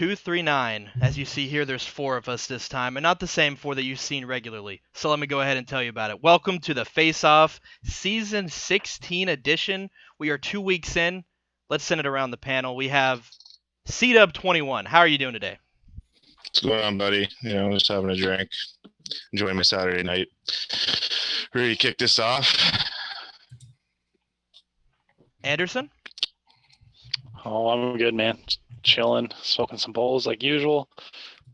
239. As you see here, there's four of us this time, and not the same four that you've seen regularly. So let me go ahead and tell you about it. Welcome to the FaceOff Season 16 edition. We are 2 weeks in. Let's send it around the panel. We have CW21. How are you doing today? What's going on, buddy? Just having a drink, enjoying my Saturday night. Ready to kick this off? Anderson? Oh, I'm good, man. Chilling, smoking some bowls like usual,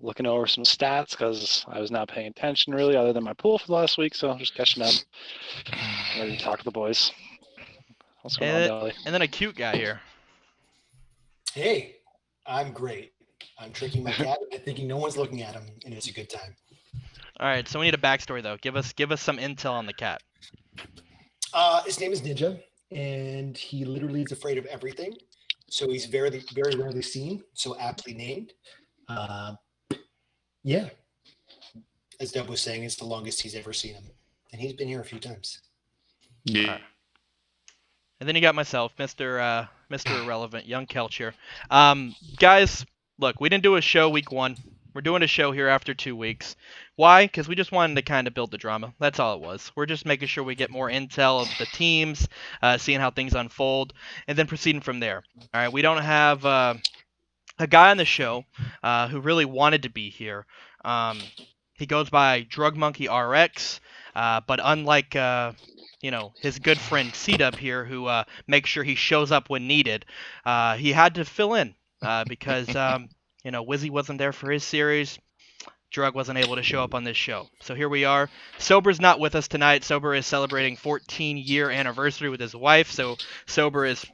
looking over some stats because I was not paying attention really other than my pool for the last week, so I'm just catching up. Ready to talk to the boys. What's going on, Dolly? And then a cute guy here. Hey, I'm great. I'm tricking my cat and thinking no one's looking at him, and it's a good time. All right, so we need a backstory though. Give us some intel on the cat. His name is Ninja, and he literally is afraid of everything. So he's very, very rarely seen, so aptly named. Yeah. As Deb was saying, it's the longest he's ever seen him. And he's been here a few times. Yeah. Right. And then you got myself, Mr. Irrelevant, young Kelch here. Guys, look, we didn't do a show week 1. We're doing a show here after 2 weeks. Why? Because we just wanted to kind of build the drama. That's all it was. We're just making sure we get more intel of the teams, seeing how things unfold, and then proceeding from there. All right, we don't have a guy on the show who really wanted to be here. He goes by Drug Monkey RX, but unlike his good friend C-Dub here, who makes sure he shows up when needed, he had to fill in because Wizzy wasn't there for his series. Drug wasn't able to show up on this show. So here we are. Sober's not with us tonight. Sober is celebrating 14-year anniversary with his wife, so Sober is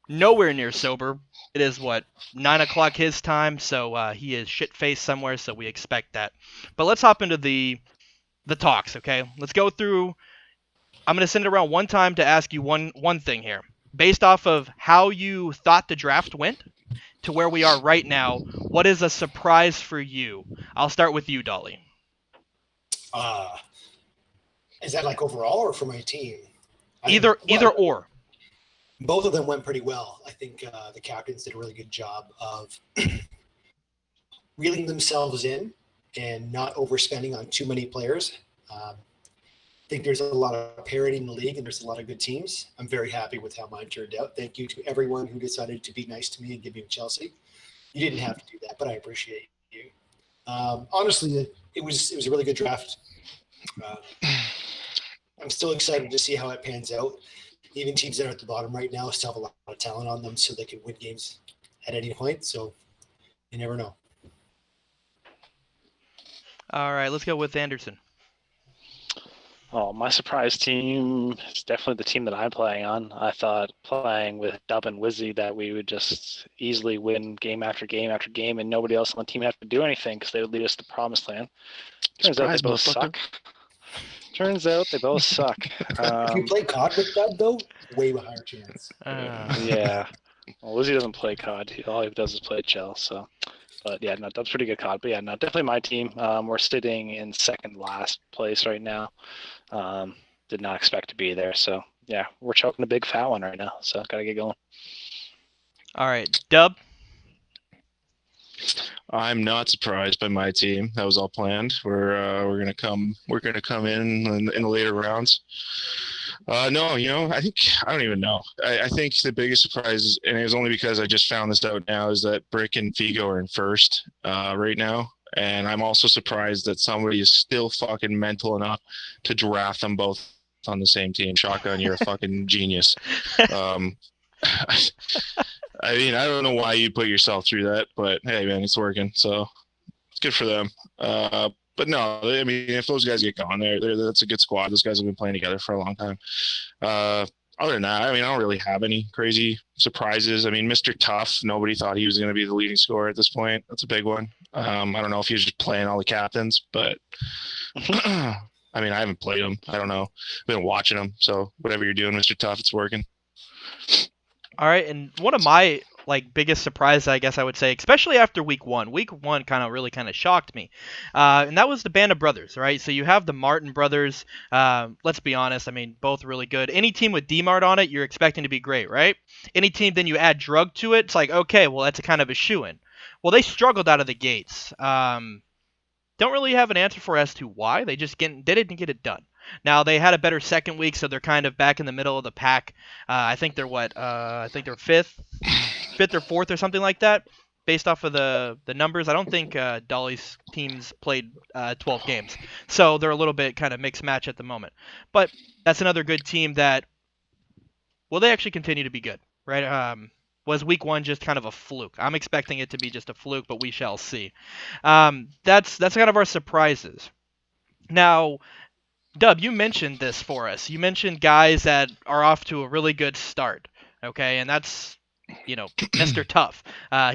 nowhere near sober. It is, 9 o'clock his time, so he is shit-faced somewhere, so we expect that. But let's hop into the talks, okay? Let's go through. I'm going to send it around one time to ask you one thing here. Based off of how you thought the draft went to where we are right now, what is a surprise for you? I'll start with you, Dolly. Is that like overall or for my team? Either or. Both of them went pretty well. I think the captains did a really good job of reeling themselves in and not overspending on too many players. I think there's a lot of parity in the league and there's a lot of good teams. I'm very happy with how mine turned out. Thank you to everyone who decided to be nice to me and give me Chelsea. You didn't have to do that, but I appreciate you. Honestly, it was a really good draft. I'm still excited to see how it pans out. Even teams that are at the bottom right now still have a lot of talent on them, so they can win games at any point. So you never know. All right, let's go with Anderson. Oh, my surprise team is definitely the team that I'm playing on. I thought playing with Dub and Wizzy that we would just easily win game after game after game, and nobody else on the team would have to do anything because they would lead us to the promised land. Turns out they both suck. Turns out they both suck. If you play COD with Dub, though, way higher chance. Yeah. Well, Wizzy doesn't play COD. All he does is play Chell. So, but yeah, no, Dub's pretty good COD. But yeah, no, definitely my team. We're sitting in second last place right now. Did not expect to be there. So yeah, we're choking a big fat one right now. So gotta get going. All right, Dub. I'm not surprised by my team. That was all planned. We're gonna come in the later rounds. No, I don't even know. I think the biggest surprise, and it was only because I just found this out now, is that Brick and Figo are in first right now. And I'm also surprised that somebody is still fucking mental enough to draft them both on the same team. Shotgun, you're a fucking genius. I mean, I don't know why you put yourself through that, but hey, man, it's working. So it's good for them. But no, I mean, if those guys get going, that's a good squad. Those guys have been playing together for a long time. Other than that, I mean, I don't really have any crazy surprises. I mean, Mr. Tough, nobody thought he was going to be the leading scorer at this point. That's a big one. I don't know if he was just playing all the captains, but I mean, I haven't played him. I don't know. I've been watching him. So whatever you're doing, Mr. Tough, it's working. All right, and one of my biggest surprises, I guess I would say, especially after week 1. Week 1 kind of shocked me, and that was the band of brothers, right? So you have the Martin brothers. Let's be honest, I mean, both really good. Any team with D-Mart on it, you're expecting to be great, right? Any team then you add Drug to it, it's like, okay, well, that's a kind of a shoo-in. Well, they struggled out of the gates. Don't really have an answer for as to why. They didn't get it done. Now they had a better second week, so they're kind of back in the middle of the pack. I think they're what? I think they're fifth or fourth or something like that, based off of the numbers. I don't think Dolly's teams played 12 games, so they're a little bit kind of mixed match at the moment. But that's another good team that will they actually continue to be good, right? Was week one just kind of a fluke? I'm expecting it to be just a fluke, but we shall see. That's kind of our surprises. Now, Dub, you mentioned this for us. You mentioned guys that are off to a really good start. Okay, and that's Mr. Tough.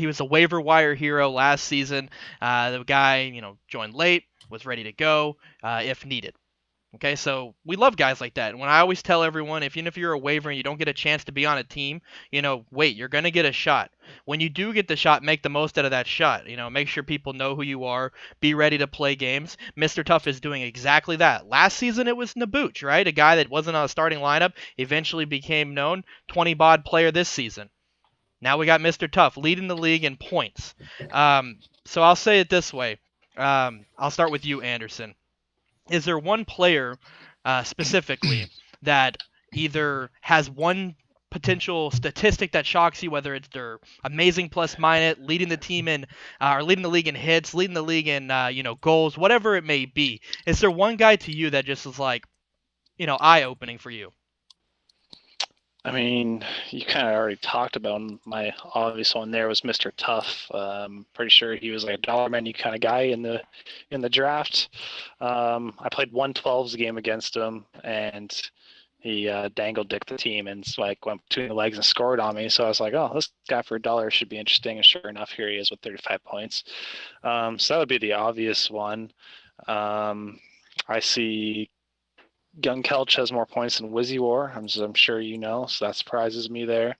He was a waiver wire hero last season. The guy joined late, was ready to go if needed. Okay, so we love guys like that. And when I always tell everyone, even if you're a waiver and you don't get a chance to be on a team, wait, you're going to get a shot. When you do get the shot, make the most out of that shot. Make sure people know who you are. Be ready to play games. Mr. Tough is doing exactly that. Last season, it was Nabuch, right? A guy that wasn't on a starting lineup, eventually became known. 20-bod player this season. Now we got Mr. Tough leading the league in points. So I'll say it this way. I'll start with you, Anderson. Is there one player specifically that either has one potential statistic that shocks you, whether it's their amazing plus minus, leading the team in, or leading the league in hits, leading the league in, goals, whatever it may be? Is there one guy to you that just is like, eye-opening for you? I mean, you kind of already talked about him. My obvious one there was Mr. Tough. Pretty sure he was like a dollar menu kind of guy in the draft. I played 112's game against him, and he dangled dick the team and like went between the legs and scored on me. So I was like, oh, this guy for $1 should be interesting. And sure enough, here he is with 35 points. So that would be the obvious one. I see Young Kelch has more points than Wizzy War. I'm sure you know, so that surprises me there.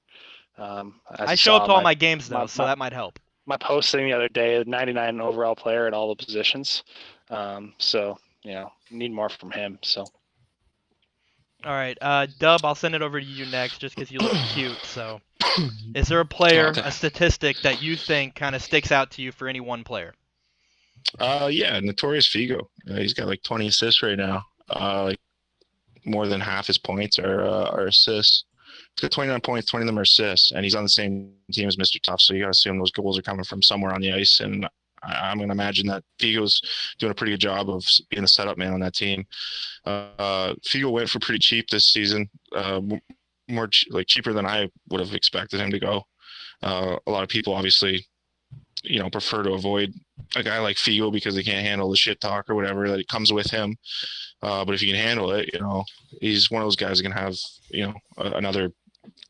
I show up to all my games, though, so that might help. My posting the other day, 99 overall player at all the positions. So, need more from him. So. All right, Dub, I'll send it over to you next just because you look cute. So, is there a player, a statistic that you think kind of sticks out to you for any one player? Yeah, Notorious Figo. He's got like 20 assists right now. Like more than half his points are assists. He's got 29 points, 20 of them are assists, and he's on the same team as Mr. Tough, so you got to assume those goals are coming from somewhere on the ice, and I'm going to imagine that Figo's doing a pretty good job of being the setup man on that team. Figo went for pretty cheap this season, cheaper than I would have expected him to go. A lot of people obviously, prefer to avoid a guy like Figo because they can't handle the shit talk or whatever that comes with him. But if you can handle it, he's one of those guys that can have, another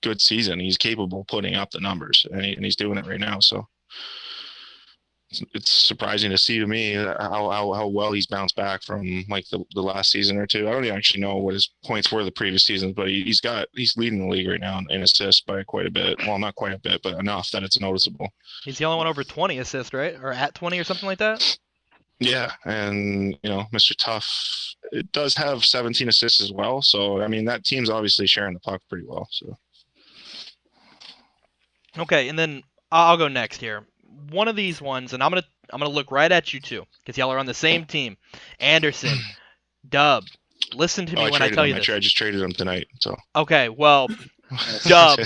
good season. He's capable of putting up the numbers, and he's doing it right now. So it's surprising to see to me how well he's bounced back from like the last season or two. I don't even actually know what his points were the previous seasons, but he's leading the league right now in assists by quite a bit. Well, not quite a bit, but enough that it's noticeable. He's the only one over 20 assists, right? Or at 20 or something like that? Yeah, and Mr. Tough, it does have 17 assists as well. So I mean, that team's obviously sharing the puck pretty well. So okay, and then I'll go next here. One of these ones, and I'm gonna look right at you two because y'all are on the same team. Anderson, Dub, listen to me when I tell you this. I just traded him tonight. So okay, well, Dub.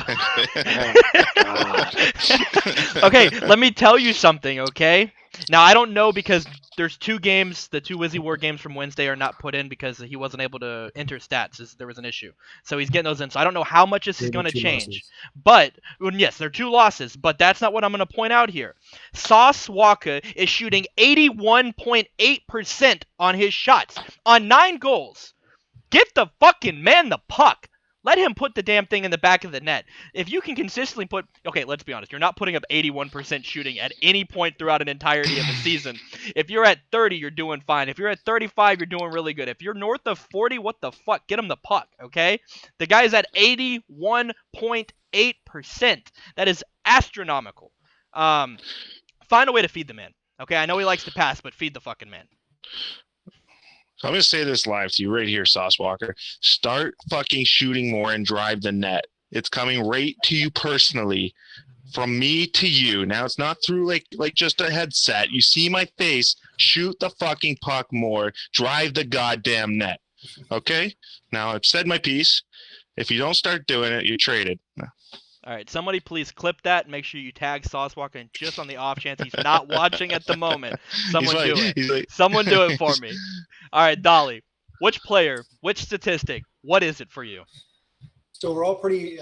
Okay, let me tell you something. Okay. Now, I don't know because there's two games, the two Wizzy War games from Wednesday are not put in because he wasn't able to enter stats. There was an issue. So he's getting those in. So I don't know how much this is going to change. Losses. But, yes, there are 2 losses, but that's not what I'm going to point out here. Sauce Walker is shooting 81.8% on his shots on 9 goals. Get the fucking man the puck. Let him put the damn thing in the back of the net. If you can consistently okay, let's be honest. You're not putting up 81% shooting at any point throughout an entirety of the season. If you're at 30, you're doing fine. If you're at 35, you're doing really good. If you're north of 40, what the fuck? Get him the puck, okay? The guy's at 81.8%. That is astronomical. Find a way to feed the man, okay? I know he likes to pass, but feed the fucking man. So I'm going to say this live to you right here, Sauce Walker. Start fucking shooting more and drive the net. It's coming right to you personally. from me to you. Now it's not through like just a headset. You see my face. Shoot the fucking puck more. Drive the goddamn net. Okay? Now I've said my piece. If you don't start doing it, you're traded. All right, somebody please clip that and make sure you tag Saucewalker, and just on the off chance he's not watching at the moment, someone do it. Someone do it for me. All right, Dolly, which player, which statistic, what is it for you? So we're all pretty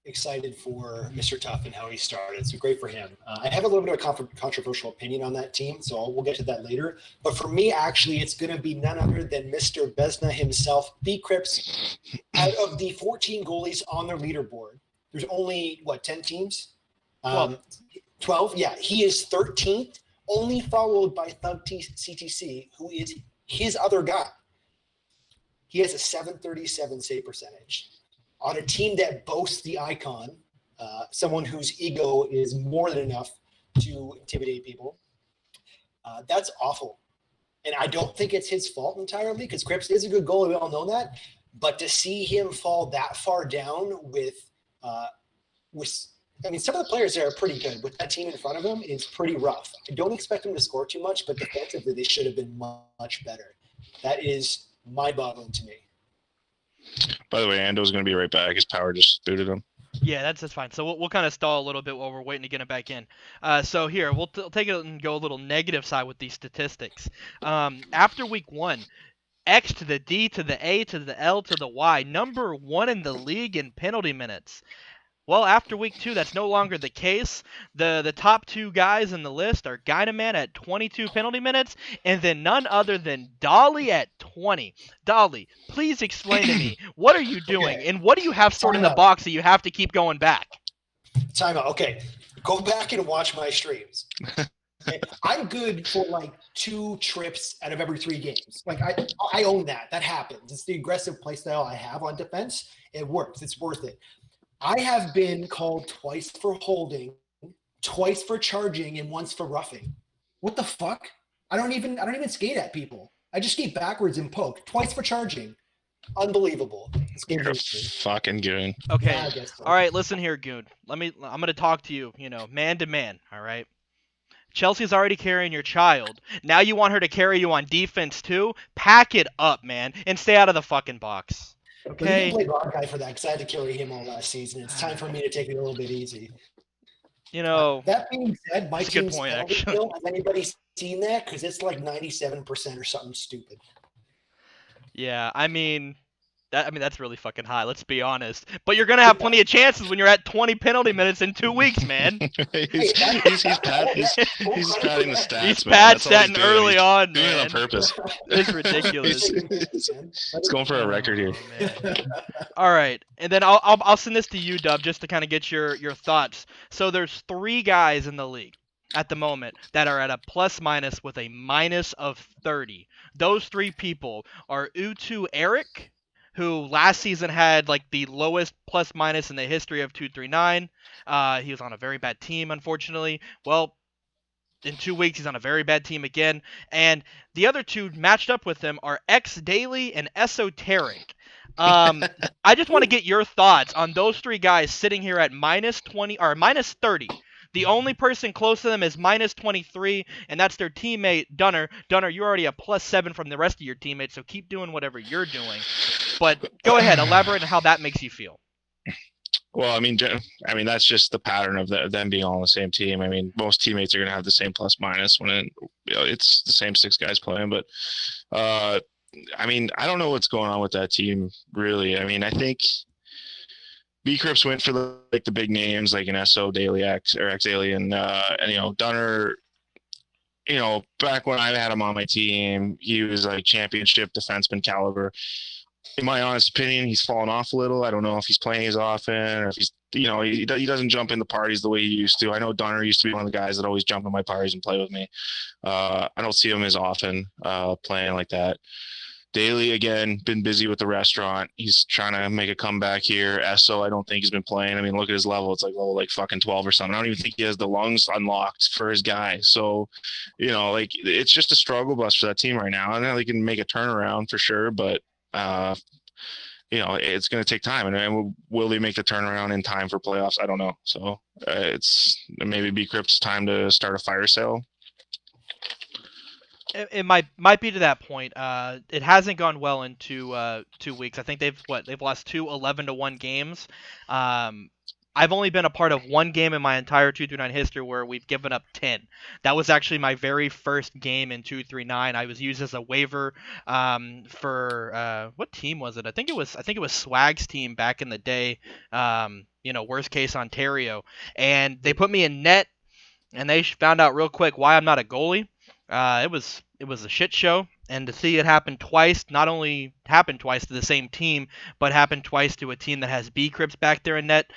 excited for Mr. Tuff and how he started. So great for him. I have a little bit of a controversial opinion on that team, so we'll get to that later. But for me, actually, it's going to be none other than Mr. Besna himself, B. Cripps. Out of the 14 goalies on their leaderboard, there's only, 10 teams? 12? Yeah, he is 13th, only followed by Thug CTC, who is his other guy. He has a 737 save percentage. On a team that boasts the icon, someone whose ego is more than enough to intimidate people, that's awful. And I don't think it's his fault entirely, because Cripps is a good goalie, we all know that. But to see him fall that far down with some of the players there are pretty good. With that team in front of him, it's pretty rough. I don't expect him to score too much, but defensively they should have been much better. That is mind-boggling to me. By the way, Ando's going to be right back. His power just booted him. Yeah, that's fine. So we'll kind of stall a little bit while we're waiting to get it back in. So here, we'll take it and go a little negative side with these statistics. After week 1, X to the D to the A to the L to the Y, number 1 in the league in penalty minutes. Well, after week 2, that's no longer the case. The top 2 guys in the list are Gynaman at 22 penalty minutes, and then none other than Dolly at 20. Dolly, please explain to me, what are you doing, and what do you have stored in the box that you have to keep going back? Time out. Okay, go back and watch my streams. Okay? I'm good for 2 trips out of every 3 games. I own that. That happens. It's the aggressive play style I have on defense. It works. It's worth it. I have been called twice for holding, twice for charging, and once for roughing. What the fuck? I don't even skate at people. I just skate backwards and poke. Twice for charging. Unbelievable. You're a fucking goon. Okay. Yeah, I guess so. All right, listen here, Goon. I'm going to talk to you, man to man, all right? Chelsea's already carrying your child. Now you want her to carry you on defense too? Pack it up, man, and stay out of the fucking box. Okay. You can play guard guy for that because I had to carry him all last season. It's time for me to take it a little bit easy. That being said, my team's penalty kill, has anybody seen that? Because it's 97% or something stupid. Yeah, that's really fucking high. Let's be honest. But you're gonna have plenty of chances when you're at 20 penalty minutes in 2 weeks, man. he's padding the stats. He's pad statting early on, doing man. it on purpose. It's ridiculous. It's going for a record here. All right, and then I'll send this to you, Dub, just to kind of get your thoughts. So there's 3 guys in the league at the moment that are at a plus-minus with a minus of 30. Those 3 people are Utu Eric, who last season had the lowest plus-minus in the history of 239. He was on a very bad team, unfortunately. Well, in 2 weeks, he's on a very bad team again. And the other 2 matched up with him are X Daily and Esoteric. I just want to get your thoughts on those 3 guys sitting here at minus 20 or minus 30. The only person close to them is minus 23, and that's their teammate, Dunner. Dunner, you're already a plus 7 from the rest of your teammates, so keep doing whatever you're doing. But go ahead, elaborate on how that makes you feel. Well, I mean, that's just the pattern of them being all on the same team. I mean, most teammates are going to have the same plus minus when it's the same 6 guys playing. But, I don't know what's going on with that team, really. I mean, I think B. Cripps went for the big names like an SO Daily X or X Daily and Dunner. Back when I had him on my team, he was championship defenseman caliber. In my honest opinion, he's fallen off a little. I don't know if he's playing as often or if he's, he doesn't jump in the parties the way he used to. I know Dunner used to be one of the guys that always jump in my parties and play with me. I don't see him as often playing like that. Daly, again, been busy with the restaurant. He's trying to make a comeback here. Esso, I don't think he's been playing. I mean, look at his level. It's level fucking 12 or something. I don't even think he has the lungs unlocked for his guy. So, it's just a struggle bus for that team right now. I know they can make a turnaround for sure, but, it's going to take time, and will they make the turnaround in time for playoffs? I don't know. So it's maybe B Crypt's time to start a fire sale. It might be to that point. It hasn't gone well in 2 weeks. I think they've lost 2 11-1 games. I've only been a part of one game in my entire 239 history where we've given up 10. That was actually my very first game in 239. I was used as a waiver for what team was it? I think it was Swag's team back in the day. Worst case Ontario, and they put me in net, and they found out real quick why I'm not a goalie. It was a shit show, and to see it happen twice, not only happen twice to the same team, but happen twice to a team that has B Crips back there in net,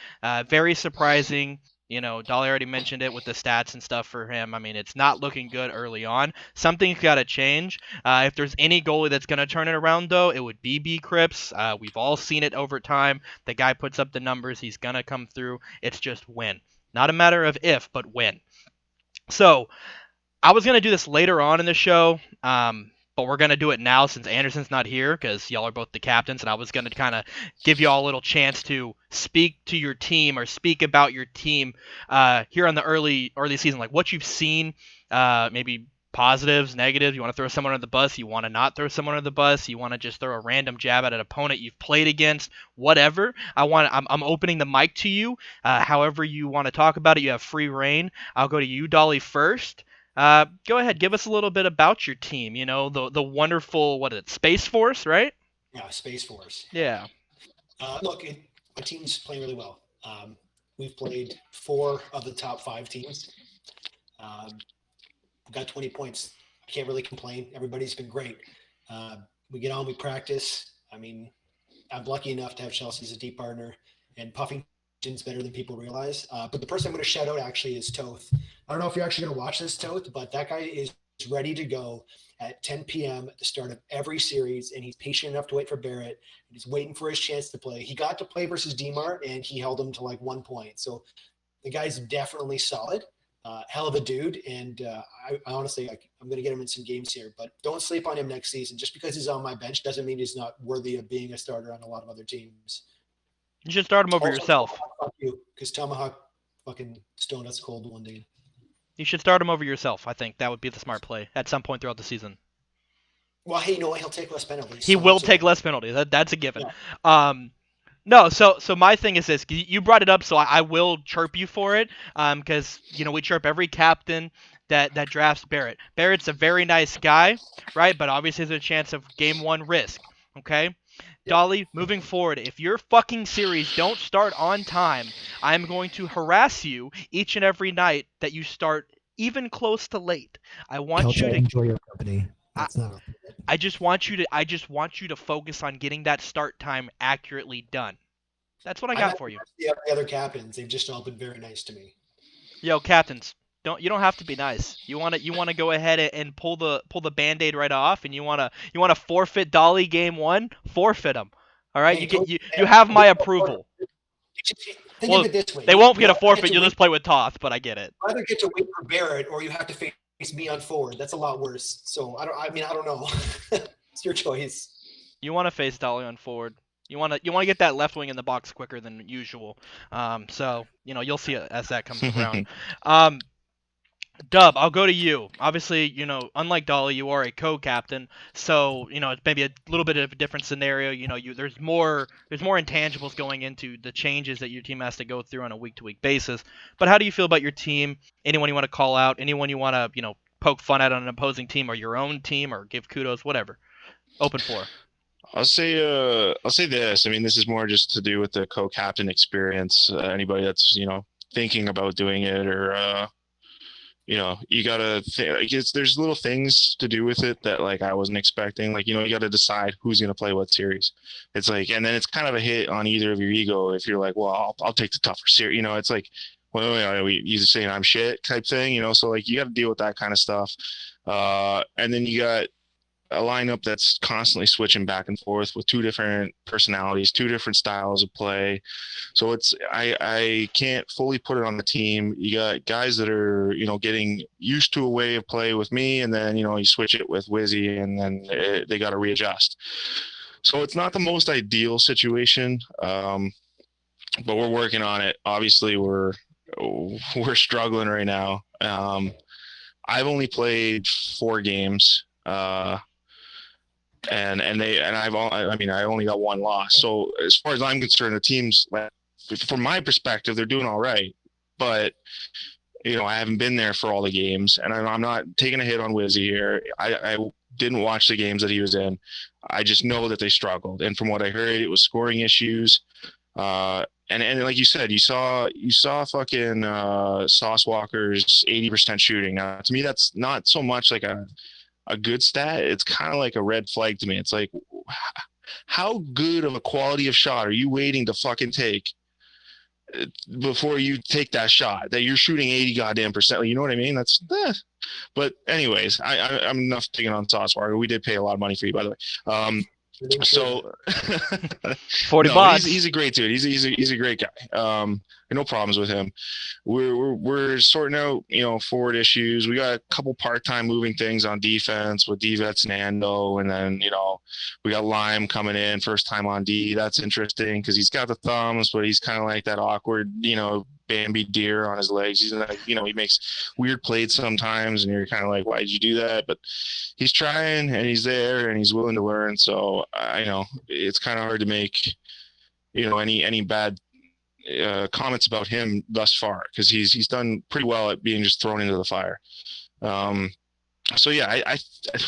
very surprising. Dolly already mentioned it with the stats and stuff for him. I mean, it's not looking good early on. Something's got to change. If there's any goalie that's going to turn it around, though, it would be B Crips. We've all seen it over time. The guy puts up the numbers. He's going to come through. It's just when. Not a matter of if, but when. So, I was gonna do this later on in the show, but we're gonna do it now since Anderson's not here because y'all are both the captains, and I was gonna kind of give y'all a little chance to speak to your team or speak about your team here on the early season, like what you've seen, maybe positives, negatives. You want to throw someone under the bus, you want to not throw someone under the bus, you want to just throw a random jab at an opponent you've played against, whatever. I'm opening the mic to you. However you want to talk about it, you have free reign. I'll go to you, Dolly, first. Go ahead, give us a little bit about your team. The wonderful, what is it, Space Force, right? Yeah, Space Force. Yeah. Look, my team's playing really well. We've played 4 of the top 5 teams. We've got 20 points. I can't really complain. Everybody's been great. We get on, we practice. I mean, I'm lucky enough to have Chelsea as a deep partner, and Puffington's better than people realize. But the person I'm going to shout out actually is Toth. I don't know if you're actually going to watch this, Toth, but that guy is ready to go at 10 p.m. at the start of every series, and he's patient enough to wait for Barrett. And he's waiting for his chance to play. He got to play versus Demar, and he held him to like 1 point. So the guy's definitely solid. Hell of a dude, and I honestly, I'm going to get him in some games here, but don't sleep on him next season. Just because he's on my bench doesn't mean he's not worthy of being a starter on a lot of other teams. You should start him over yourself. Fuck you, because Tomahawk fucking stoned us cold one day. You should start him over yourself. I think that would be the smart play at some point throughout the season. Well, hey, he'll take less penalties. He will take less penalties. That's a given. Yeah. No, so my thing is this. You brought it up, so I will chirp you for it, because we chirp every captain that drafts Barrett. Barrett's a very nice guy, right? But obviously there's a chance of game 1 risk. Okay, Dolly, moving forward, if your fucking series don't start on time, I'm going to harass you each and every night that you start even close to late. I want you to enjoy your company. I just want you to focus on getting that start time accurately done. That's what I got for you. The other captains, they've just all been very nice to me. Yo, captains, you don't have to be nice. You want to go ahead and pull the Band-Aid right off, and you want to forfeit Dolly game 1, forfeit them. All right, you have my approval. Think of it this way. They won't get a forfeit. You'll just play with Toth, but I get it. You either get to wait for Barrett, or you have to face me on forward. That's a lot worse. So I don't know. It's your choice. You want to face Dolly on forward. You want to get that left wing in the box quicker than usual. So you'll see it as that comes around. Dub, I'll go to you. Obviously, unlike Dolly, you are a co-captain, so it's maybe a little bit of a different scenario. There's more intangibles going into the changes that your team has to go through on a week-to-week basis. But how do you feel about your team? Anyone you want to call out? Anyone you want to poke fun at on an opposing team or your own team, or give kudos, whatever? Open floor. I'll say this. I mean, this is more just to do with the co-captain experience. Anybody that's thinking about doing it, or you gotta think. There's little things to do with it that I wasn't expecting. You gotta decide who's gonna play what series. It's and then it's kind of a hit on either of your ego if you're well, I'll take the tougher series. It's well, you just saying I'm shit type thing. So you got to deal with that kind of stuff. And then you got a lineup that's constantly switching back and forth with 2 different personalities, 2 different styles of play. So I can't fully put it on the team. You got guys that are, getting used to a way of play with me, and then, you switch it with Wizzy, and then they got to readjust. So it's not the most ideal situation, but we're working on it. Obviously, we're struggling right now. I've only played 4 games, and I only got 1 loss. So as far as I'm concerned, the team's, from my perspective, they're doing all right. But I haven't been there for all the games, and I'm not taking a hit on Wizzy here. I didn't watch the games that he was in. I just know that they struggled, and from what I heard, it was scoring issues. And like you said, you saw fucking Sauce Walker's 80% shooting. Now, to me, that's not so much like a good stat. It's kind of like a red flag to me. It's like, how good of a quality of shot are you waiting to fucking take before you take that shot that you're shooting 80 goddamn percent? You know what I mean? That's But anyways, I'm enough digging on Sauce Walker. We did pay a lot of money for you, by the way. So 40 no, bucks. he's a great dude. He's a great guy. No problems with him. We're sorting out forward issues. We got a couple part-time moving things on defense with Devets and Ando, and then we got Lime coming in first time on D. That's interesting because he's got the thumbs, but he's kind of like that awkward Bambi deer on his legs. He's like, he makes weird plays sometimes, and you're kind of like, why did you do that? But he's trying, and he's there, and he's willing to learn. So I know it's kind of hard to make any bad comments about him thus far because he's done pretty well at being just thrown into the fire. So yeah,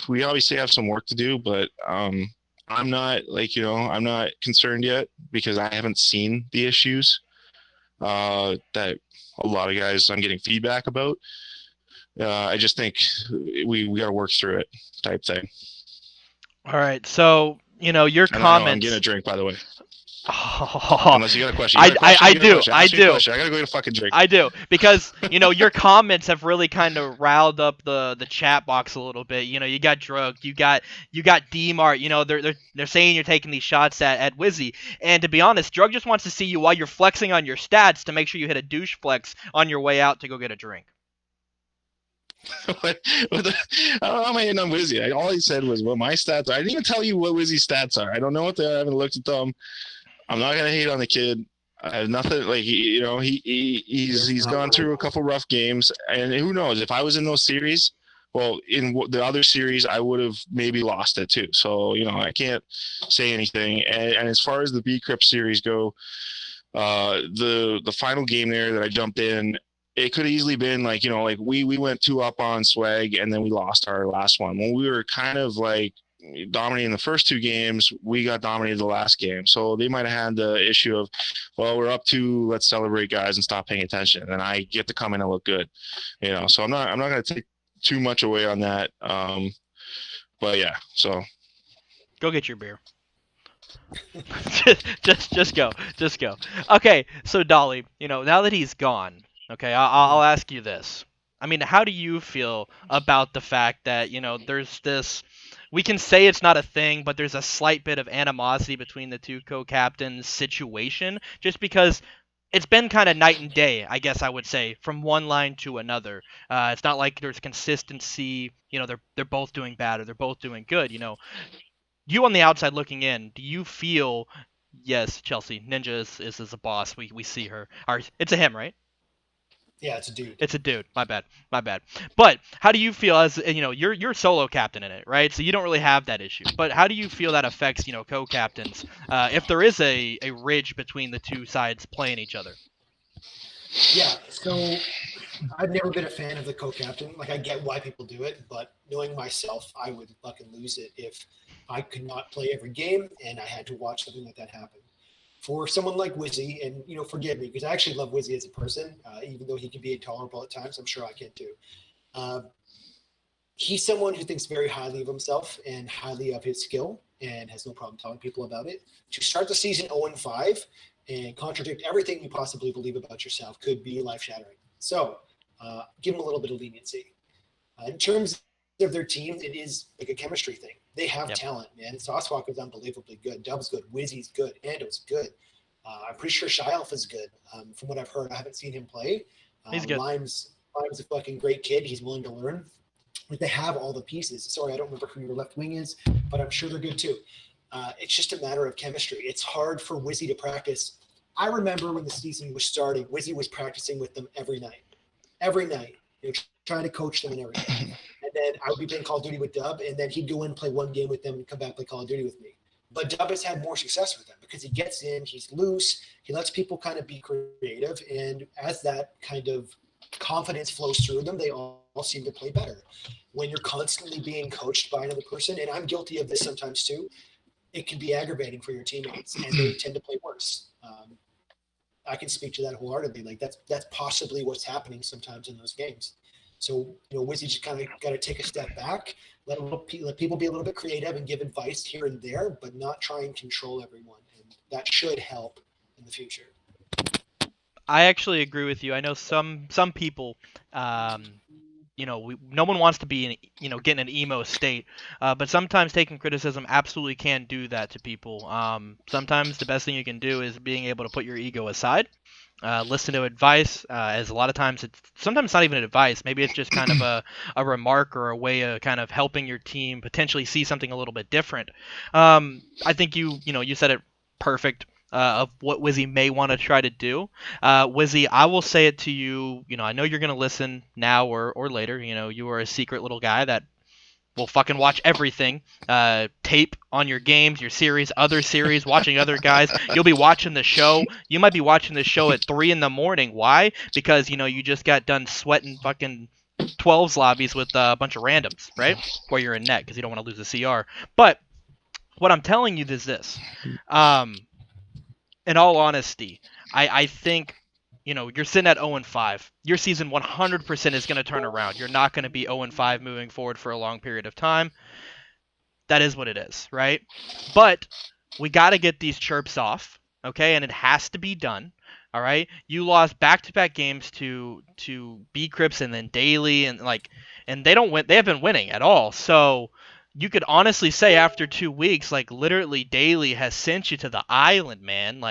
we obviously have some work to do, but I'm not I'm not concerned yet because I haven't seen the issues that a lot of guys I'm getting feedback about. I just think we got to work through it, type thing. All right, so your comments. I'm getting a drink, by the way. Oh, unless you got a question. I do. I gotta go get a fucking drink. I do because your comments have really kind of riled up the chat box a little bit. You got Drug, you got D-Mart. They're saying you're taking these shots at Wizzy, and to be honest, Drug just wants to see you while you're flexing on your stats to make sure you hit a douche flex on your way out to go get a drink. I don't know how I hitting on Wizzy. All he said was what my stats are. I didn't even tell you what Wizzy's stats are. I don't know what they are. I haven't looked at them. I'm not gonna hate on the kid. I have nothing like he's gone through a couple rough games, and who knows if I was in those series. Well, in the other series, I would have maybe lost it too. So I can't say anything. And as far as the B Crip series go, the final game there that I jumped in, it could have easily been we went 2 up on Swag and then we lost our last one. When we were kind of dominating the first 2 games, we got dominated the last game. So they might have had the issue of, well, we're up 2, let's celebrate, guys, and stop paying attention. And I get to come in and look good, So I'm not going to take too much away on that. But yeah, so go get your beer. just go. Okay, so Dolly, now that he's gone, okay, I'll ask you this. I mean, how do you feel about the fact that there's this? We can say it's not a thing, but there's a slight bit of animosity between the 2 co-captains situation, just because it's been kind of night and day, I guess I would say, from one line to another. It's not like there's consistency. They're both doing bad or they're both doing good. You on the outside looking in, do you feel? Yes, Chelsea Ninja is a boss. We see her. Or it's a him, right? Yeah, it's a dude. It's a dude. My bad. But how do you feel as you're solo captain in it, right? So you don't really have that issue. But how do you feel that affects co-captains if there is a ridge between the 2 sides playing each other? Yeah. So I've never been a fan of the co-captain. I get why people do it, but knowing myself, I would fucking lose it if I could not play every game and I had to watch something like that happen. For someone like Wizzy, and forgive me because I actually love Wizzy as a person, even though he can be intolerable at times. I'm sure I can too. He's someone who thinks very highly of himself and highly of his skill, and has no problem telling people about it. To start the season 0-5 and contradict everything you possibly believe about yourself could be life-shattering. So, give him a little bit of leniency. In terms of their team, it is like a chemistry thing. They have talent, man. Saucewalker's unbelievably good. Dub's good. Wizzy's good. Ando's good. I'm pretty sure Shyelf is good. From what I've heard, I haven't seen him play. He's good. Lime's a fucking great kid. He's willing to learn. They have all the pieces. Sorry, I don't remember who your left wing is, but I'm sure they're good too. It's just a matter of chemistry. It's hard for Wizzy to practice. I remember when the season was starting, Wizzy was practicing with them every night, trying to coach them and everything. And then I would be playing Call of Duty with Dub, and then he'd go in, play one game with them, and come back play Call of Duty with me. But Dub has had more success with them because he gets in, he's loose, he lets people kind of be creative, and as that kind of confidence flows through them, they all seem to play better. When you're constantly being coached by another person, and I'm guilty of this sometimes too, it can be aggravating for your teammates, and they tend to play worse. I can speak to that wholeheartedly. Like that's possibly what's happening sometimes in those games. So Wizzy just kind of got to take a step back, let people be a little bit creative and give advice here and there, but not try and control everyone. And that should help in the future. I actually agree with you. I know some people, no one wants to be get in an emo state, but sometimes taking criticism absolutely can do that to people. Sometimes the best thing you can do is being able to put your ego aside, listen to advice, as a lot of times sometimes not even advice, maybe it's just kind of a remark or a way of kind of helping your team potentially see something a little bit different. I think you said it perfect. Of what Wizzy may want to try to do. Wizzy, I will say it to you, I know you're going to listen now or later. You are a secret little guy that will fucking watch everything. Tape on your games, your series, other series, watching other guys. You'll be watching the show. You might be watching the show at 3 a.m. Why? Because, you just got done sweating fucking 12s lobbies with a bunch of randoms, right? Where you're in net because you don't want to lose a CR. But what I'm telling you is this. In all honesty, I think, you're sitting at 0-5. Your season 100% is going to turn around. You're not going to be 0-5 moving forward for a long period of time. That is what it is, right? But we got to get these chirps off, okay? And it has to be done, all right? You lost back-to-back games to B Crips and then Daily, and they don't win. They haven't been winning at all. So you could honestly say after 2 weeks, literally Daily has sent you to the island, man.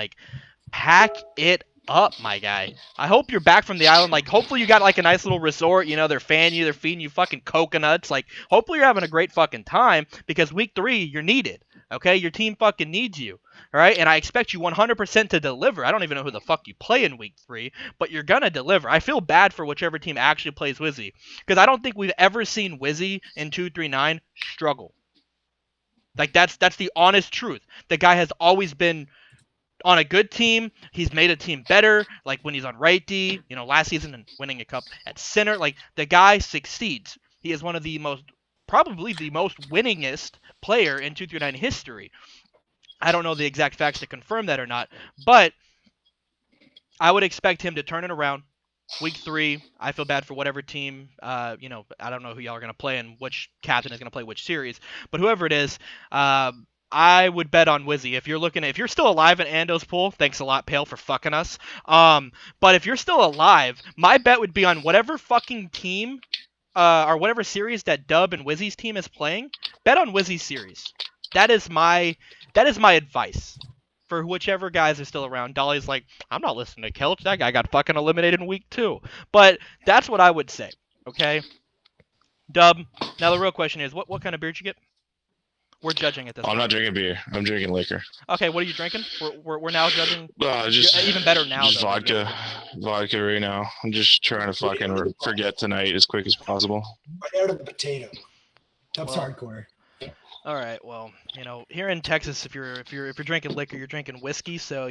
Pack it up, my guy. I hope you're back from the island. Hopefully you got a nice little resort. They're fanning you, they're feeding you fucking coconuts. Hopefully you're having a great fucking time because week 3 you're needed. Okay, your team fucking needs you. All right, and I expect you 100% to deliver. I don't even know who the fuck you play in week 3, but you're gonna deliver. I feel bad for whichever team actually plays Wizzy because I don't think we've ever seen Wizzy in 239 struggle. That's the honest truth. The guy has always been on a good team. He's made a team better. When he's on right D, last season and winning a cup at center. The guy succeeds. He is one of probably the most winningest player in 239 history. I don't know the exact facts to confirm that or not, but I would expect him to turn it around. Week 3, I feel bad for whatever team, I don't know who y'all are going to play and which captain is going to play which series, but whoever it is, I would bet on Wizzy. If you're still alive in Ando's pool, thanks a lot, Pale, for fucking us. But if you're still alive, my bet would be on whatever fucking team, or whatever series that Dub and Wizzy's team is playing, bet on Wizzy's series. That is my advice for whichever guys are still around. Dolly's like, I'm not listening to Kelch. That guy got fucking eliminated in week 2. But that's what I would say, okay? Dub, now the real question is, what kind of beer did you get? We're judging at this point. I'm not drinking beer. I'm drinking liquor. Okay, what are you drinking? We're now judging. Just even better now. Just vodka right now. I'm just trying to fucking forget tonight as quick as possible. Right out of the potato. Dub's hardcore. All right, well, here in Texas, if you're drinking liquor, you're drinking whiskey, so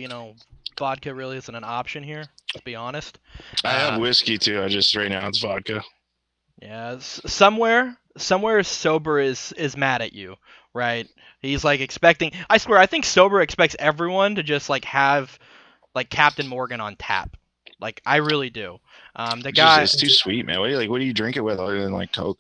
vodka really isn't an option here. To be honest. I have whiskey too. Right now it's vodka. Yeah, somewhere Sober is mad at you, right? He's expecting. I swear, I think Sober expects everyone to just have Captain Morgan on tap. I really do. The guy. It's too sweet, man. What do you drink it with other than Coke?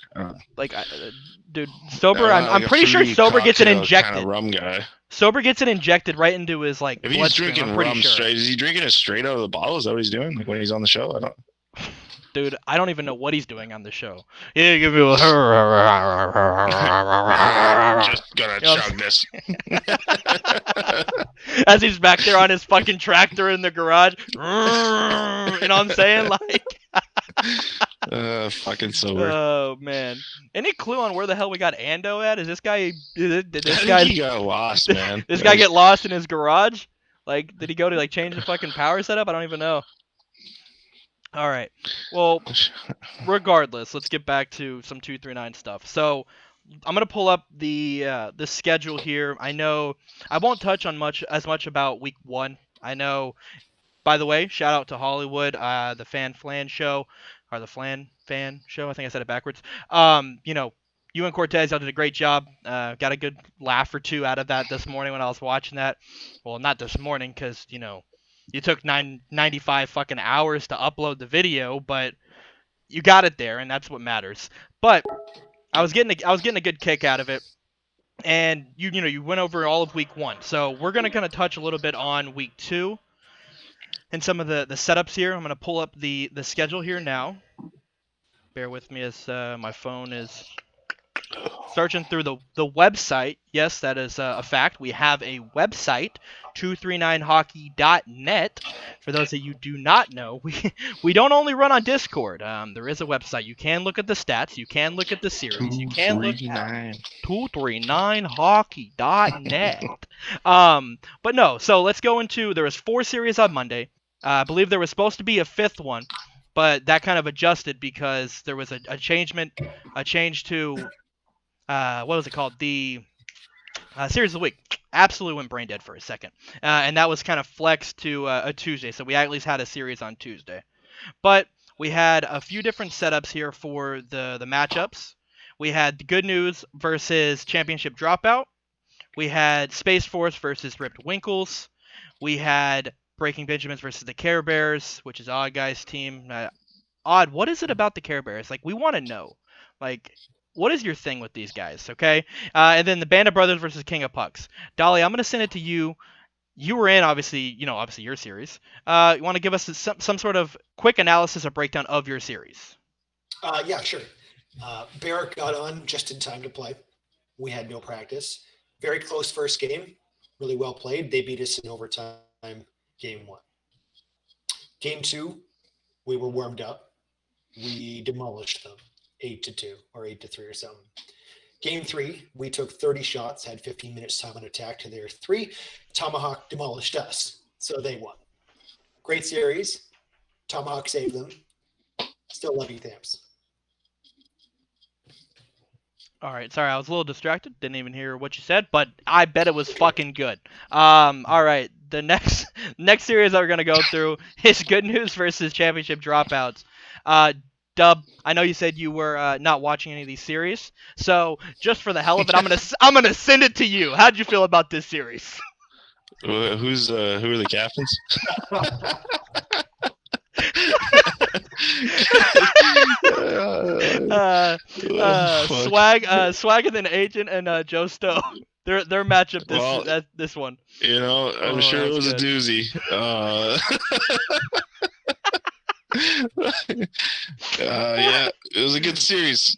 Dude, Sober. I'm pretty sure Sober gets it injected. Kind of rum guy. Sober gets it injected right into his If he's drinking rum straight, is he drinking it straight out of the bottle? Is that what he's doing? When he's on the show, I don't. Dude, I don't even know what he's doing on the show. Yeah, give me a. Just gonna chug this. As he's back there on his fucking tractor in the garage. You know what I'm saying? Fucking sober. Oh man. Any clue on where the hell we got Ando at? Is this guy? Did I this think guy? he got lost, man. This guy get lost in his garage? Like, did he go to like change the fucking power setup? I don't even know. All right. Well, regardless, let's get back to some 239 stuff. So I'm gonna pull up the schedule here. I know I won't touch on much about week one. I know. By the way, shout out to Hollywood, the Fan Flan show, or the Flan Fan show. I think I said it backwards. You and Cortez, y'all did a great job. Got a good laugh or two out of that this morning when I was watching that. Well, not this morning because you took 95 fucking hours to upload the video, but you got it there, and that's what matters. But I was getting a good kick out of it. And you went over all of week one. So we're gonna kind of touch a little bit on week two and some of the setups here. I'm gonna pull up the schedule here now. Bear with me as my phone is searching through the website. Yes, that is a fact. We have a website, 239hockey.net. For those that you do not know, we don't only run on Discord. There is a website. You can look at the stats. You can look at the series. You can look at 239hockey.net. But no. So let's go into. There was 4 series on Monday. I believe there was supposed to be a 5th one, but that kind of adjusted because there was a change to what was it called? The series of the week. Absolutely went brain dead for a second, and that was kind of flexed to a Tuesday. So we at least had a series on Tuesday, but we had a few different setups here for the matchups. We had the Good News versus Championship Dropout. We had Space Force versus Ripped Winkles. We had Breaking Benjamins versus the Care Bears, which is Odd Guy's team. Odd, what is it about the Care Bears? Like, we want to know. Like, what is your thing with these guys, okay? And then the Band of Brothers versus King of Pucks. Dolly, I'm going to send it to you. You were in, obviously your series. You want to give us some sort of quick analysis or breakdown of your series? Yeah, sure. Barrett got on just in time to play. We had no practice. Very close first game. Really well played. They beat us in overtime game 1. Game 2, we were warmed up. We demolished them 8-2 or 8-3 or something. Game 3, we took 30 shots, had 15 minutes time on attack to their 3. Tomahawk demolished us, so they won. Great series. Tomahawk saved them. Still love you, Thamps. All right, sorry, I was a little distracted. Didn't even hear what you said, but I bet it was fucking good. All right, the next series that we're gonna go through is Good News versus Championship Dropouts. Dub, I know you said you were not watching any of these series, so just for the hell of it, I'm gonna send it to you. How'd you feel about this series? Who are the captains? Swag and then Agent and Joe Stowe. Their matchup this one. I'm sure it was good. a doozy. Yeah, it was a good series.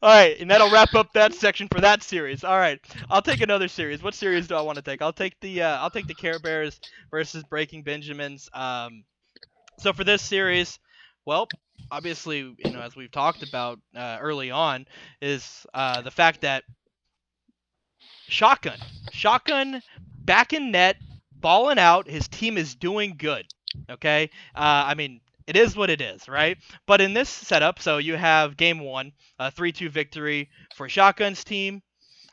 All right, and that'll wrap up that section for that series. All right, I'll take another series. What series do I want to take? I'll take the Care Bears versus Breaking Benjamins. So for this series, well, obviously, as we've talked about early on, is the fact that Shotgun back in net, balling out. His team is doing good. Okay, I mean, it is what it is, right? But in this setup, so you have game 1, a 3-2 victory for Shotgun's team.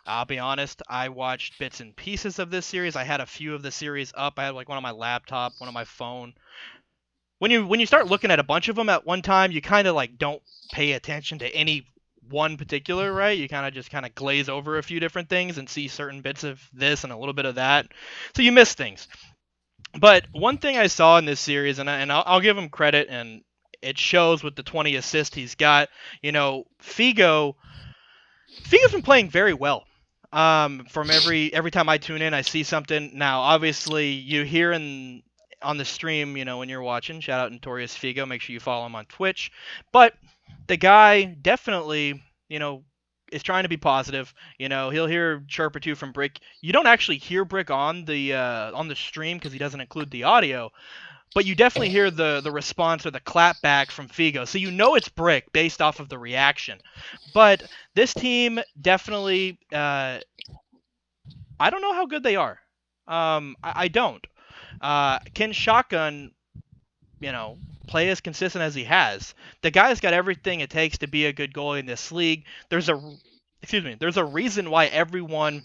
I'll be honest, I watched bits and pieces of this series. I had a few of the series up. I had like one on my laptop, one on my phone. When you start looking at a bunch of them at one time, you kind of like don't pay attention to any one particular, right? You just kind of glaze over a few different things and see certain bits of this and a little bit of that. So you miss things. But one thing I saw in this series, and I'll give him credit, and it shows with the 20 assists he's got. Figo's been playing very well. From every time I tune in, I see something. Now, obviously, you hear on the stream, when you're watching, shout out Notorious Figo. Make sure you follow him on Twitch. But the guy definitely, is trying to be positive. He'll hear a chirp or two from Brick. You don't actually hear Brick on the stream because he doesn't include the audio. but you definitely hear the response or the clap back from Figo. So you know it's brick based off of the reaction. But this team definitely, I don't know how good they are. I don't. Can Shotgun, play as consistent as he has? The guy's got everything it takes to be a good goalie in this league. There's a reason why everyone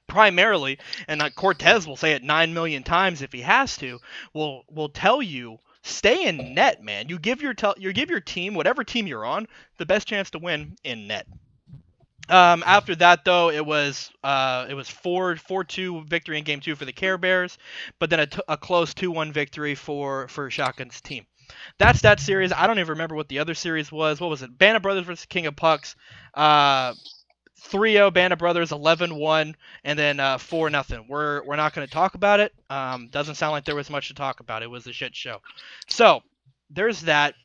primarily, and Cortez will say it 9 million times if he has to, will tell you stay in net, man. You give your team, whatever team you're on, the best chance to win in net. After that, though, it was 4-2 victory in Game 2 for the Care Bears, but then a close 2-1 victory for Shotgun's team. That's that series. I don't even remember what the other series was. What was it? Band of Brothers versus King of Pucks. 3-0 Band of Brothers, 11-1, and then 4-0. We're not going to talk about it. Doesn't sound like there was much to talk about. It was a shit show. So there's that.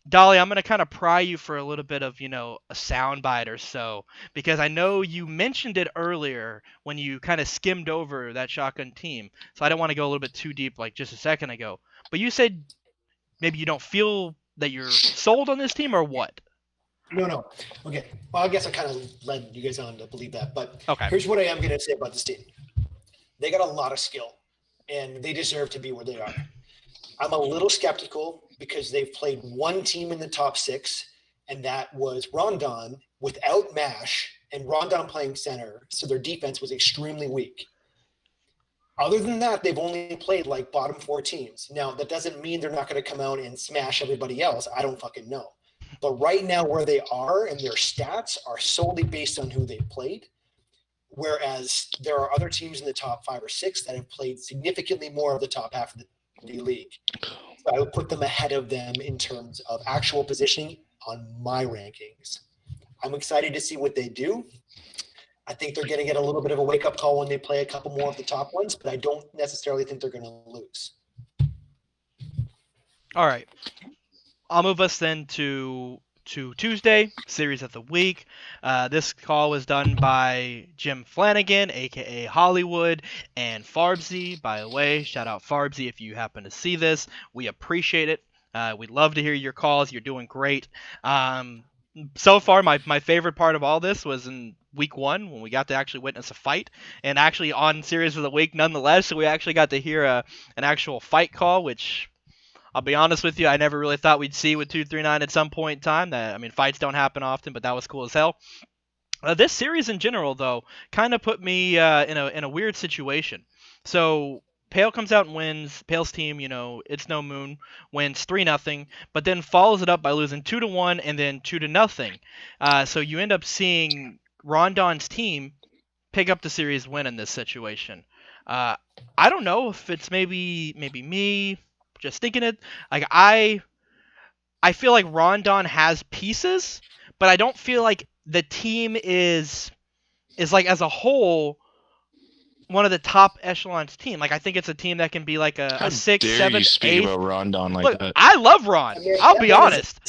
Dolly, I'm going to kind of pry you for a little bit of, a soundbite or so, because I know you mentioned it earlier when you kind of skimmed over that Shotgun team. So I don't want to go a little bit too deep like just a second ago. But you said maybe you don't feel that you're sold on this team or what? No. Okay. Well, I guess I kind of led you guys on to believe that. But Okay. Here's what I am going to say about this team. They got a lot of skill, and they deserve to be where they are. I'm a little skeptical because they've played one team in the top 6, and that was Rondon without Mash and Rondon playing center, so their defense was extremely weak. Other than that, they've only played like bottom 4 teams. Now, that doesn't mean they're not going to come out and smash everybody else. I don't fucking know. But right now where they are and their stats are solely based on who they've played, whereas there are other teams in the top 5 or 6 that have played significantly more of the top half of the league. So I would put them ahead of them in terms of actual positioning on my rankings. I'm excited to see what they do. I think they're going to get a little bit of a wake-up call when they play a couple more of the top ones, but I don't necessarily think they're going to lose. All right. I'll move us then to Tuesday, series of the week. This call was done by Jim Flanagan, a.k.a. Hollywood, and Farbsy. By the way, shout out Farbsy if you happen to see this. We appreciate it. We'd love to hear your calls. You're doing great. So far, my favorite part of all this was in week 1 when we got to actually witness a fight, and actually on series of the week nonetheless. So we actually got to hear an actual fight call, which I'll be honest with you, I never really thought we'd see with 239 at some point in time. Fights don't happen often, but that was cool as hell. This series in general, though, kind of put me in a weird situation. So Pale comes out and wins. Pale's team, it's no moon, wins 3-0, but then follows it up by losing 2-1 and then 2-0. So you end up seeing Rondon's team pick up the series win in this situation. I don't know if it's maybe me just thinking it. Like I feel like Rondon has pieces, but I don't feel like the team is like as a whole one of the top echelons team. Like I think it's a team that can be like a 6, 7, 8. Speak about Rondon like Look, that? I love Ron. I'll be honest.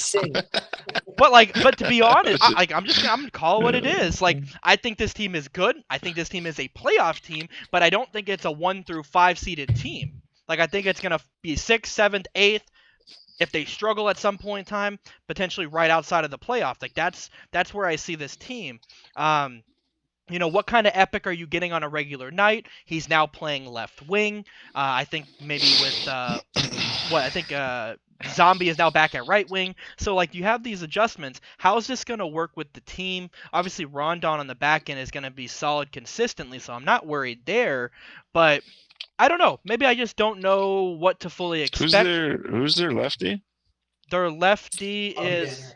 But to be honest, I'm gonna call it what it is. Like I think this team is good. I think this team is a playoff team, but I don't think it's a 1 through 5 seeded team. Like I think it's gonna be 6th, 7th, 8th. If they struggle at some point in time, potentially right outside of the playoff. Like that's where I see this team. What kind of epic are you getting on a regular night? He's now playing left wing. I think maybe with Zombie is now back at right wing. So like you have these adjustments. How is this going to work with the team? Obviously Rondon on the back end is going to be solid consistently, so I'm not worried there. But I don't know. Maybe I just don't know what to fully expect. Who's their lefty? Their lefty is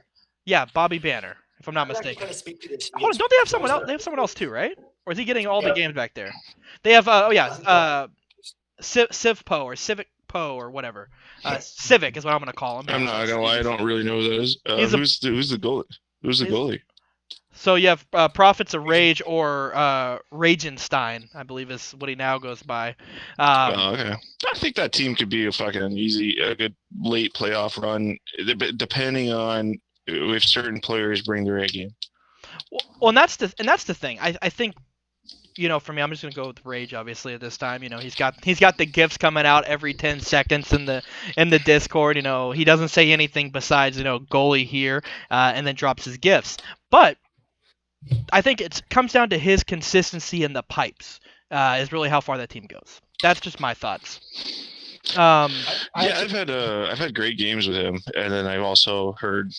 Bobby Banner, if I'm not mistaken. Kind of speak to this. Hold on, don't they have someone else? They have someone else too, right? Or is he getting all the games back there? They have Civ Poe or Civic Poe or whatever. Civic is what I'm gonna call him. I'm not gonna lie, I don't really know who that is. Who's the goalie? Who's the goalie? So you have Prophets of Rage or Ragenstein, I believe is what he now goes by. Okay. I think that team could be a good late playoff run, depending on if certain players bring their A game. Well, and that's the thing. I think for me, I'm just gonna go with rage. Obviously, at this time, he's got the gifts coming out every 10 seconds in the Discord. He doesn't say anything besides goalie here, and then drops his gifts. But I think it comes down to his consistency in the pipes. Is really how far that team goes. That's just my thoughts. I've had great games with him, and then I've also heard,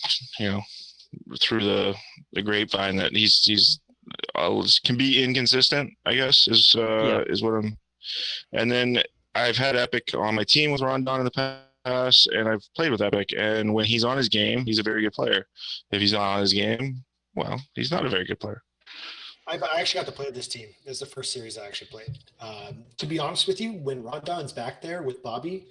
through the grapevine that he's can be inconsistent, I guess, is what I'm. And then I've had Epic on my team with Rondon in the past, and I've played with Epic, and when he's on his game, he's a very good player. If he's not on his game, well, he's not a very good player. I actually got to play this team. This is the first series I actually played. To be honest with you, when Rondon's back there with Bobby,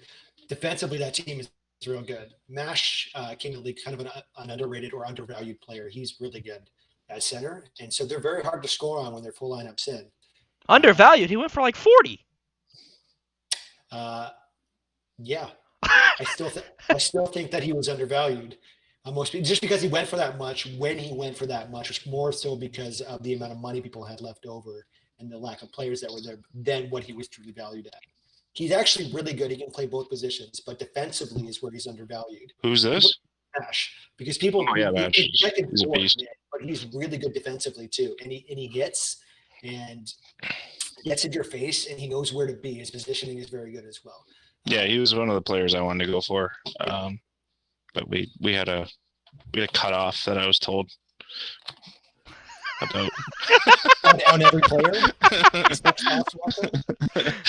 defensively that team is real good. Mash King of the League, kind of an underrated or undervalued player. He's really good at center, and so they're very hard to score on when they're full lineups in. Undervalued. He went for like 40. Yeah, I still think that he was undervalued. Almost just because he went for that much when he went for that much, was more so because of the amount of money people had left over and the lack of players that were there than what he was truly valued at. He's actually really good. He can play both positions, but defensively is where he's undervalued. Who's this? Mash, because people. Oh yeah, Mash. He's a beast. But he's really good defensively too, and he hits and gets in your face, and he knows where to be. His positioning is very good as well. Yeah, he was one of the players I wanted to go for, but we had a cutoff that I was told about. on every player.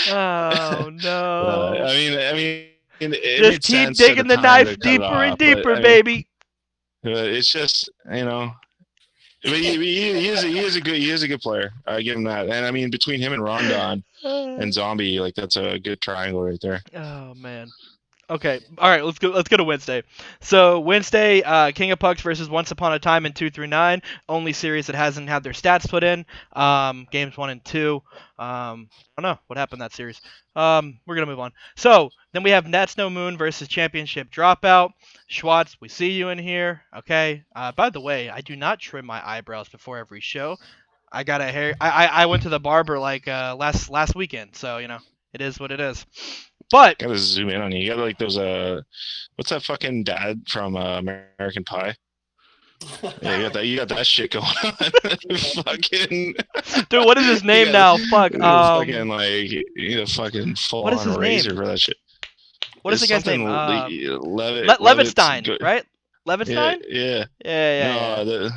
Oh no! I mean, just keep digging the knife deeper and deeper, baby. It's just he is a good player. I give him that. And I mean, between him and Rondon and Zombie, like that's a good triangle right there. Oh man. Okay. All right. Let's go to Wednesday. So Wednesday, King of Pucks versus Once Upon a Time in 239. Only series that hasn't had their stats put in. Games 1 and 2. I don't know what happened in that series. We're gonna move on. So then we have Nats No Moon versus Championship Dropout. Schwartz, we see you in here. Okay. By the way, I do not trim my eyebrows before every show. I got a hair. I went to the barber like last weekend, so it is what it is. But gotta zoom in on you. You got like those what's that fucking dad from American Pie? Yeah, you got that shit going on. Fucking dude, what is his name now? Fuck. Fucking like you need a fucking full what is his on razor name? for that shit. What is the guy's name? Levittstein, right? Levittstein? Yeah. Yeah. No,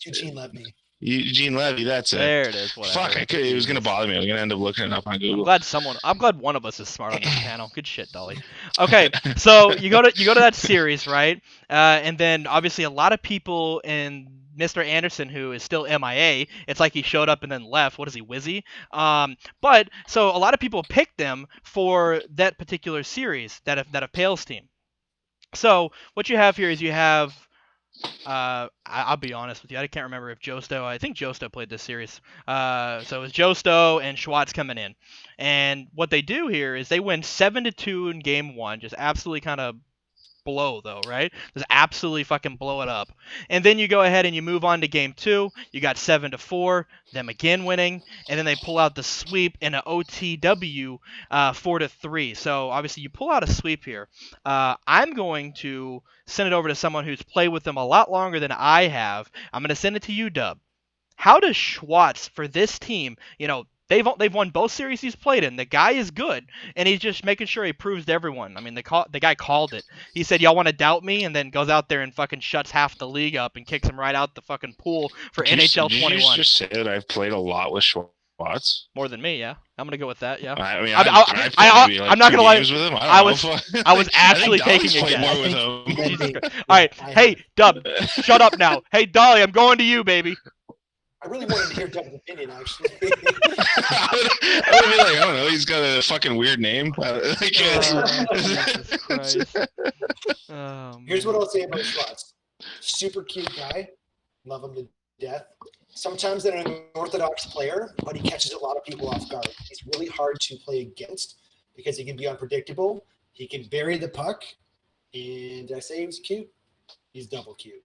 Eugene Levy. Eugene Levy, that's it. There it is. Whatever. Fuck, it was gonna bother me. I was gonna end up looking it up on Google. I'm glad one of us is smart on this panel. Good shit, Dolly. Okay, so you go to that series, right? And then obviously a lot of people in Mr. Anderson, who is still MIA, it's like he showed up and then left. What is he, Wizzy? But so a lot of people picked them for that particular series, that Pales team. So what you have here is you have. I'll be honest with you. I can't remember if Josto. I think Josto played this series. So it was Josto and Schwartz coming in, and what they do here is they win 7-2 in game 1, just absolutely kind of blow though, right? Just absolutely fucking blow it up. And then you go ahead and you move on to game 2. You got 7-4, them again winning, and then they pull out the sweep in an OTW 4-3. So obviously you pull out a sweep here. I'm going to send it over to someone who's played with them a lot longer than I have. I'm going to send it to you, Dub. How does Schwartz for this team, they've won both series he's played in. The guy is good, and he's just making sure he proves to everyone. I mean, the guy called it. He said, "Y'all want to doubt me?" and then goes out there and fucking shuts half the league up and kicks him right out the fucking pool for NHL 21. Did you just say that I've played a lot with Schwartz? More than me, yeah. I'm gonna go with that, yeah. I mean, I'm not gonna lie. With him. I was actually taking a guess. More with him. All right, hey Dub, shut up now. Hey Dolly, I'm going to you, baby. I really wanted to hear Dub's opinion, actually. I would be like, I don't know, he's got a fucking weird name. Jesus Christ. Here's what I'll say about Schwartz. Super cute guy. Love him to death. Sometimes they're an unorthodox player, but he catches a lot of people off guard. He's really hard to play against because he can be unpredictable. He can bury the puck. And did I say he was cute? He's double cute.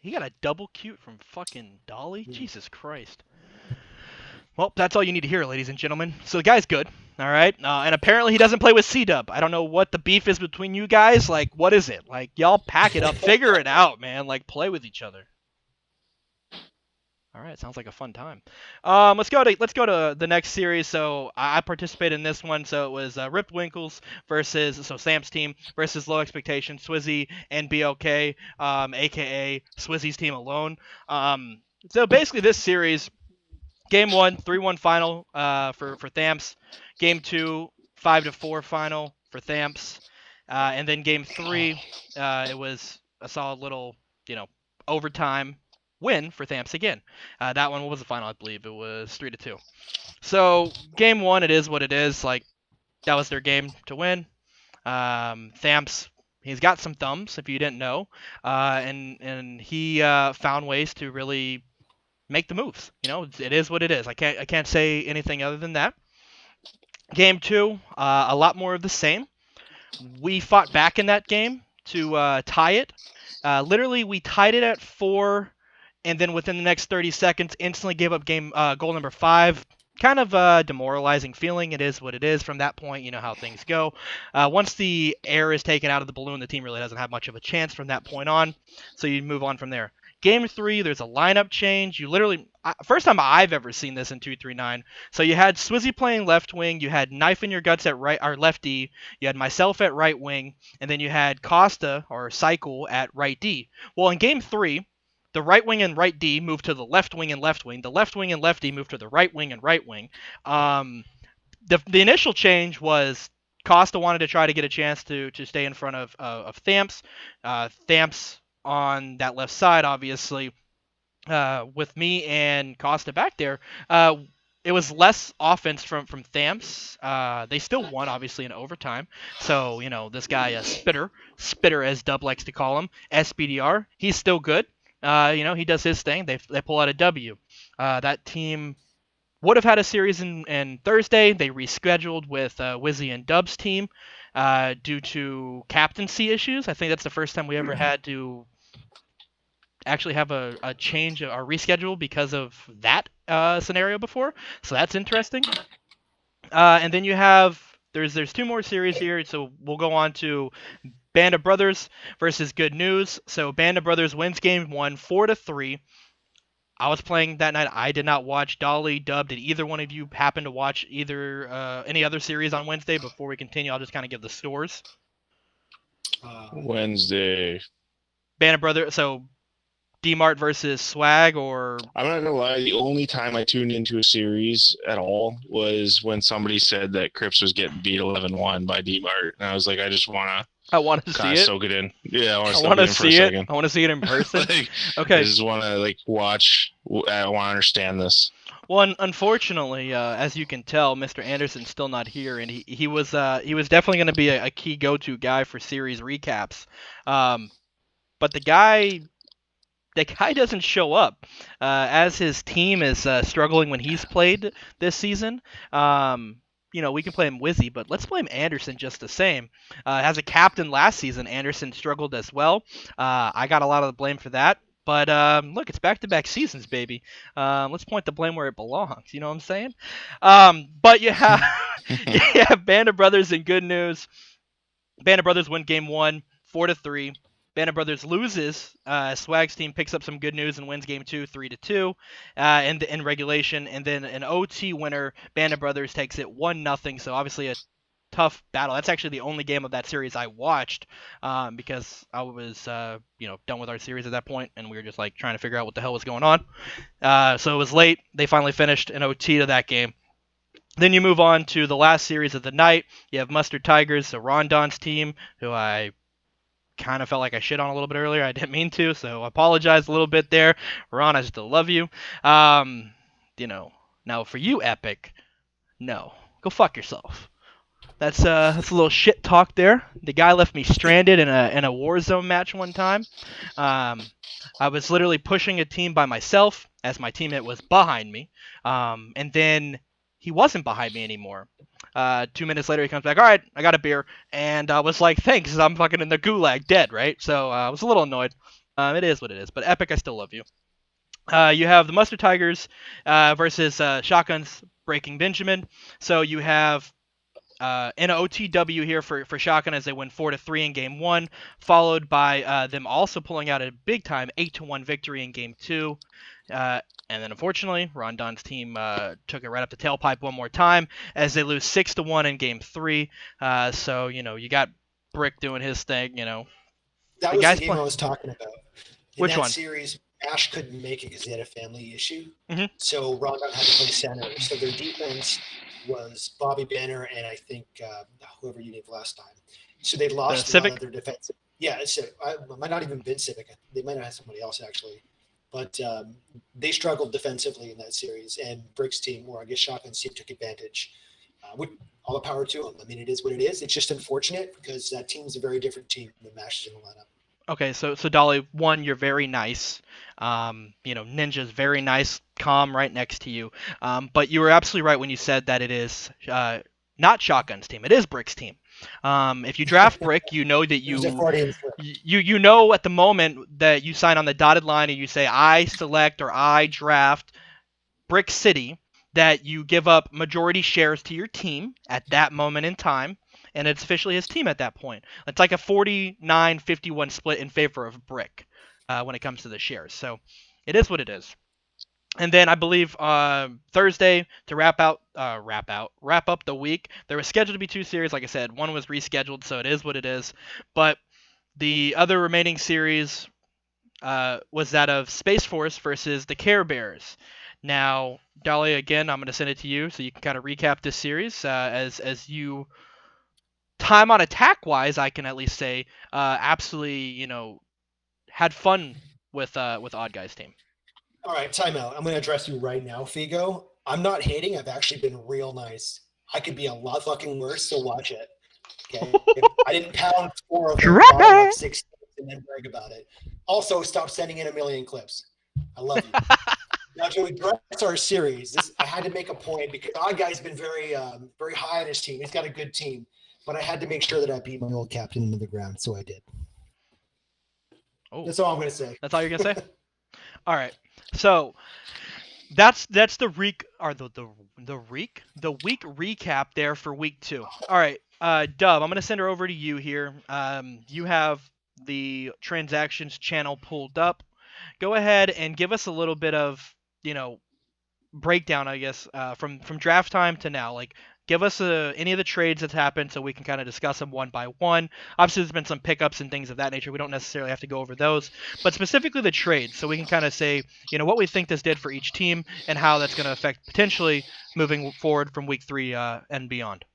He got a double cute from fucking Dolly? Jesus Christ. Well, that's all you need to hear, ladies and gentlemen. So the guy's good, all right? And apparently he doesn't play with C-Dub. I don't know what the beef is between you guys. Like, what is it? Like, y'all pack it up, figure it out, man. Like, play with each other. All right, sounds like a fun time. Let's go to the next series. So I participated in this one. So it was Ripped Winkles versus Sam's team versus Low Expectation, Swizzy and BLK, aka Swizzy's team alone. So basically this series. Game 1, 3-1 final for Thamps. Game 2, 5-4 final for Thamps. And then Game 3, it was a solid little, overtime win for Thamps again. That one, what was the final? I believe it was 3-2. So Game 1, it is what it is. Like, that was their game to win. Thamps, he's got some thumbs, if you didn't know. And he found ways to really make the moves. It is what it is. I can't say anything other than that. Game 2, a lot more of the same. We fought back in that game to tie it. Literally, we tied it at 4, and then within the next 30 seconds, instantly gave up goal number 5. Kind of a demoralizing feeling. It is what it is. From that point, you know how things go. Once the air is taken out of the balloon, the team really doesn't have much of a chance from that point on. So you move on from there. Game 3, there's a lineup change. You literally, first time I've ever seen this in 239. So you had Swizzy playing left wing, you had Knife in Your Guts at right or left D, you had myself at right wing, and then you had Costa or Cycle at right D. Well, in Game 3, the right wing and right D moved to the left wing and left wing. The left wing and left D moved to the right wing and right wing. The initial change was Costa wanted to try to get a chance to stay in front of Thamps. Thamps on that left side, obviously, with me and Costa back there, it was less offense from Thamps. They still won, obviously, in overtime. So, this guy, Spitter as Dub likes to call him, SBDR, he's still good. He does his thing. They pull out a W. That team would have had a series in Thursday. They rescheduled with Wizzy and Dub's team due to captaincy issues. I think that's the first time we ever had to actually have a change or reschedule because of that scenario before. So that's interesting. And then you have there's 2 more series here. So we'll go on to Band of Brothers versus Good News. So Band of Brothers wins game 1 4-3. I was playing that night. I did not watch. Dolly, Dub, did either one of you happen to watch any other series on Wednesday? Before we continue, I'll just kind of give the scores. Wednesday. Band of Brothers. So D-Mart versus Swag, or I'm not gonna lie, the only time I tuned into a series at all was when somebody said that Crips was getting beat 11-1 by D-Mart, and I was like, I just wanna I want to see it. soak it in. Yeah, I want to I want to soak see it in for a it. second. I want to see it in person. Like, Okay. I just want to watch. I want to understand this. Well, unfortunately, as you can tell, Mr. Anderson's still not here, and he was definitely going to be a key go-to guy for series recaps. But the guy doesn't show up, as his team is struggling when he's played this season. We can play him Wizzy, but let's blame Anderson just the same. As a captain last season, Anderson struggled as well. I got a lot of the blame for that. But look, it's back-to-back seasons, baby. Let's point the blame where it belongs. You know what I'm saying? But you have Band of Brothers and Good News. Band of Brothers win game 1, 4-3. Band of Brothers loses. Swag's team picks up some good news and wins game 2, 3-2, in regulation. And then an OT winner, Band of Brothers takes it 1-0. So obviously a tough battle. That's actually the only game of that series I watched, because I was done with our series at that point, and we were just trying to figure out what the hell was going on. So it was late. They finally finished an OT to that game. Then you move on to the last series of the night. You have Mustard Tigers, so Rondon's team, who I kind of felt like I shit on a little bit earlier. I didn't mean to, so I apologize a little bit there. Ron, I still love you. Now for you, Epic, no. Go fuck yourself. That's a little shit talk there. The guy left me stranded in a Warzone match one time. I was literally pushing a team by myself as my teammate was behind me. And then he wasn't behind me anymore. 2 minutes later, he comes back. All right, I got a beer, and I was like, "Thanks, I'm fucking in the gulag, dead, right?" So I was a little annoyed. It is what it is. But Epic, I still love you. You have the Mustard Tigers versus Shotguns Breaking Benjamin. So you have an OTW here for Shotgun as they win 4-3 in Game 1, followed by them also pulling out a big time 8-1 victory in Game 2. And then unfortunately, Rondon's team took it right up the tailpipe one more time as they lose 6-1 in Game 3. So you got Brick doing his thing. That The was the guys game play. I was talking about. In Which that one? series, Ash couldn't make it because he had a family issue. Mhm. So Rondon had to play center. So their defense was Bobby Banner and I think whoever you named last time. So they The lost a lot of Civic. their defensive. Yeah, so I might not even been Civic. They might have had somebody else actually. But they struggled defensively in that series, and Brick's team, or I guess Shotgun's team, took advantage. With all the power to them. I mean, it is what it is. It's just unfortunate because that team's a very different team than Mash is in the lineup. Okay, so Dolly, one, you're very nice. Ninja's very nice, calm, right next to you. But you were absolutely right when you said that it is not Shotgun's team. It is Brick's team. If you draft Brick, you know that It was a Freudian slip. you know at the moment that you sign on the dotted line and you say I select or I draft Brick City, that you give up majority shares to your team at that moment in time, and it's officially his team at that point. It's like a 49-51 split in favor of Brick when it comes to the shares. So it is what it is. And then I believe Thursday to wrap up the week. There was scheduled to be 2 series, like I said. One was rescheduled, so it is what it is. But the other remaining series was that of Space Force versus the Care Bears. Now, Dolly, again, I'm going to send it to you so you can kind of recap this series as you time on attack wise. I can at least say absolutely had fun with Odd Guy's team. All right, timeout. I'm going to address you right now, Figo. I'm not hating. I've actually been real nice. I could be a lot fucking worse, so watch it. Okay. I didn't pound 4 of the bottom like 6 and then brag about it. Also, stop sending in a million clips. I love you. Now to address our series, I had to make a point because Odd Guy's been very, very high on his team. He's got a good team, but I had to make sure that I beat my old captain into the ground, so I did. Oh, that's all I'm going to say. That's all you're going to say? All right. So that's the week or the week recap there for week 2. All right, Dub, I'm gonna send her over to you here. You have the transactions channel pulled up. Go ahead and give us a little bit of breakdown, I guess, from draft time to now. Like, give us any of the trades that's happened so we can kind of discuss them one by one. Obviously, there's been some pickups and things of that nature. We don't necessarily have to go over those, but specifically the trades, so we can kind of say, what we think this did for each team and how that's going to affect potentially moving forward from week 3 and beyond.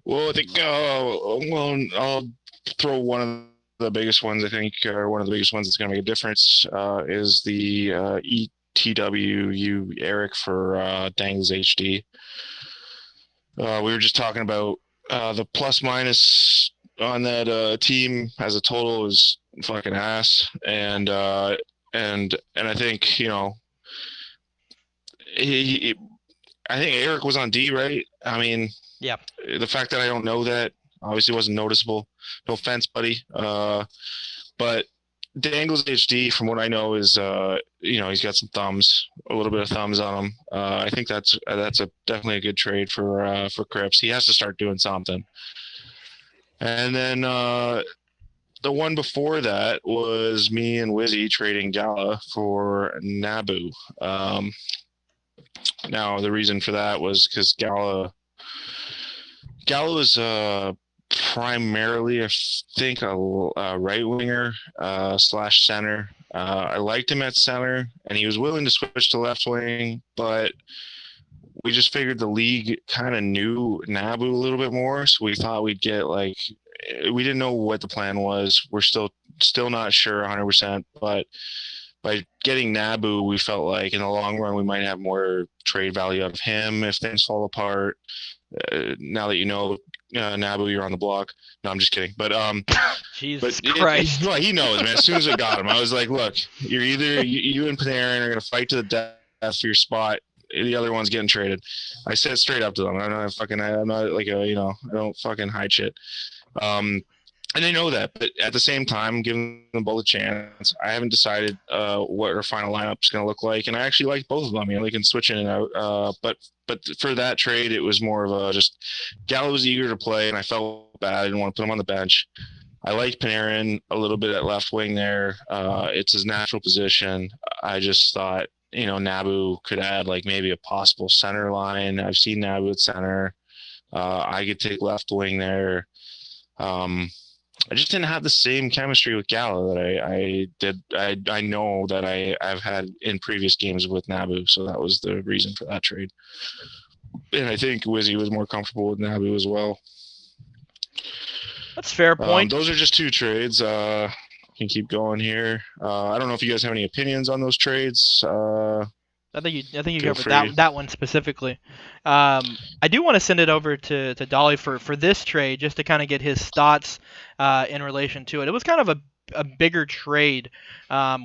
Well, I think, I'll throw one of the biggest ones, I think, or one of the biggest ones that's going to make a difference is the ETWU Eric for Dangles HD. We were just talking about the plus minus on that team as a total is fucking ass, and I think I think Eric was on D, right? I mean, yeah. The fact that I don't know that obviously wasn't noticeable. No offense, buddy. But Dangles HD, from what I know, is he's got some thumbs, a little bit of thumbs on him. I think that's definitely a good trade for Cripps. He has to start doing something. And then the one before that was me and Wizzy trading Gala for Nabu. Now the reason for that was because Gala was primarily, I think, a right winger slash center. I liked him at center, and he was willing to switch to left wing, but we just figured the league kind of knew Nabu a little bit more, so we thought we'd get we didn't know what the plan was. We're still not sure 100%, but by getting Nabu, we felt like in the long run we might have more trade value out of him if things fall apart. Now that Nabu, you're on the block. No, I'm just kidding. But Jesus Christ. He knows, man. As soon as I got him, I was like, look, you're either you and Panarin are gonna fight to the death for your spot. The other one's getting traded. I said straight up to them. I'm not like I don't fucking hide shit. And they know that, but at the same time, giving them both a chance. I haven't decided what our final lineup is going to look like, and I actually like both of them. They can switch in and out. But for that trade, it was more of a just Gallo was eager to play, and I felt bad. I didn't want to put him on the bench. I like Panarin a little bit at left wing there. It's his natural position. I just thought, Nabu could add maybe a possible center line. I've seen Nabu at center. I could take left wing there. I just didn't have the same chemistry with Gallo that I did. I know that I've had in previous games with Nabu, so that was the reason for that trade. And I think Wizzy was more comfortable with Nabu as well. That's a fair point. Those are just two trades. Can keep going here. I don't know if you guys have any opinions on those trades. I think you Feel covered that one specifically. I do want to send it over to Dolly for this trade just to kind of get his thoughts in relation to it. It was kind of a bigger trade.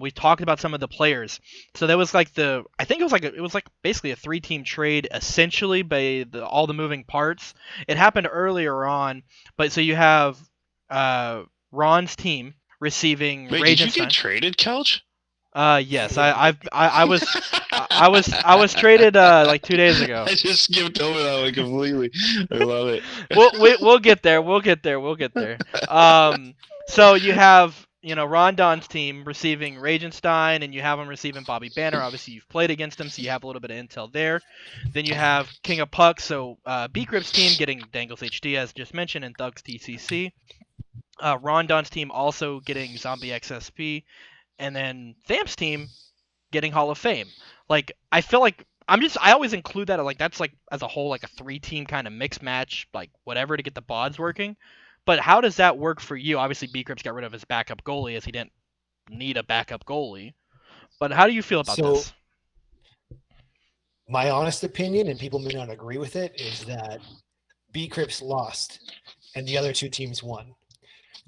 We talked about some of the players. So there was I think it was basically a 3-team trade essentially by all the moving parts. It happened earlier on, but so you have Ron's team receiving Wait, did you get traded, Kelch? Yes, I was traded 2 days ago. I just skipped over that one completely. I love it. We'll get there. We'll get there. So you have Ron Don's team receiving Ragenstein, and you have him receiving Bobby Banner. Obviously, you've played against him, so you have a little bit of intel there. Then you have King of Pucks, so B-Crip's team getting Dangles HD as just mentioned, and Thugs TCC. Ron Don's team also getting Zombie XSP. And then Thamp's team getting Hall of Fame. I feel like I always include that that's as a whole a 3-team kind of mixed match, whatever to get the bods working. But how does that work for you? Obviously, B-Crips got rid of his backup goalie as he didn't need a backup goalie. But how do you feel about this? My honest opinion, and people may not agree with it, is that B-Crips lost and the other 2 teams won.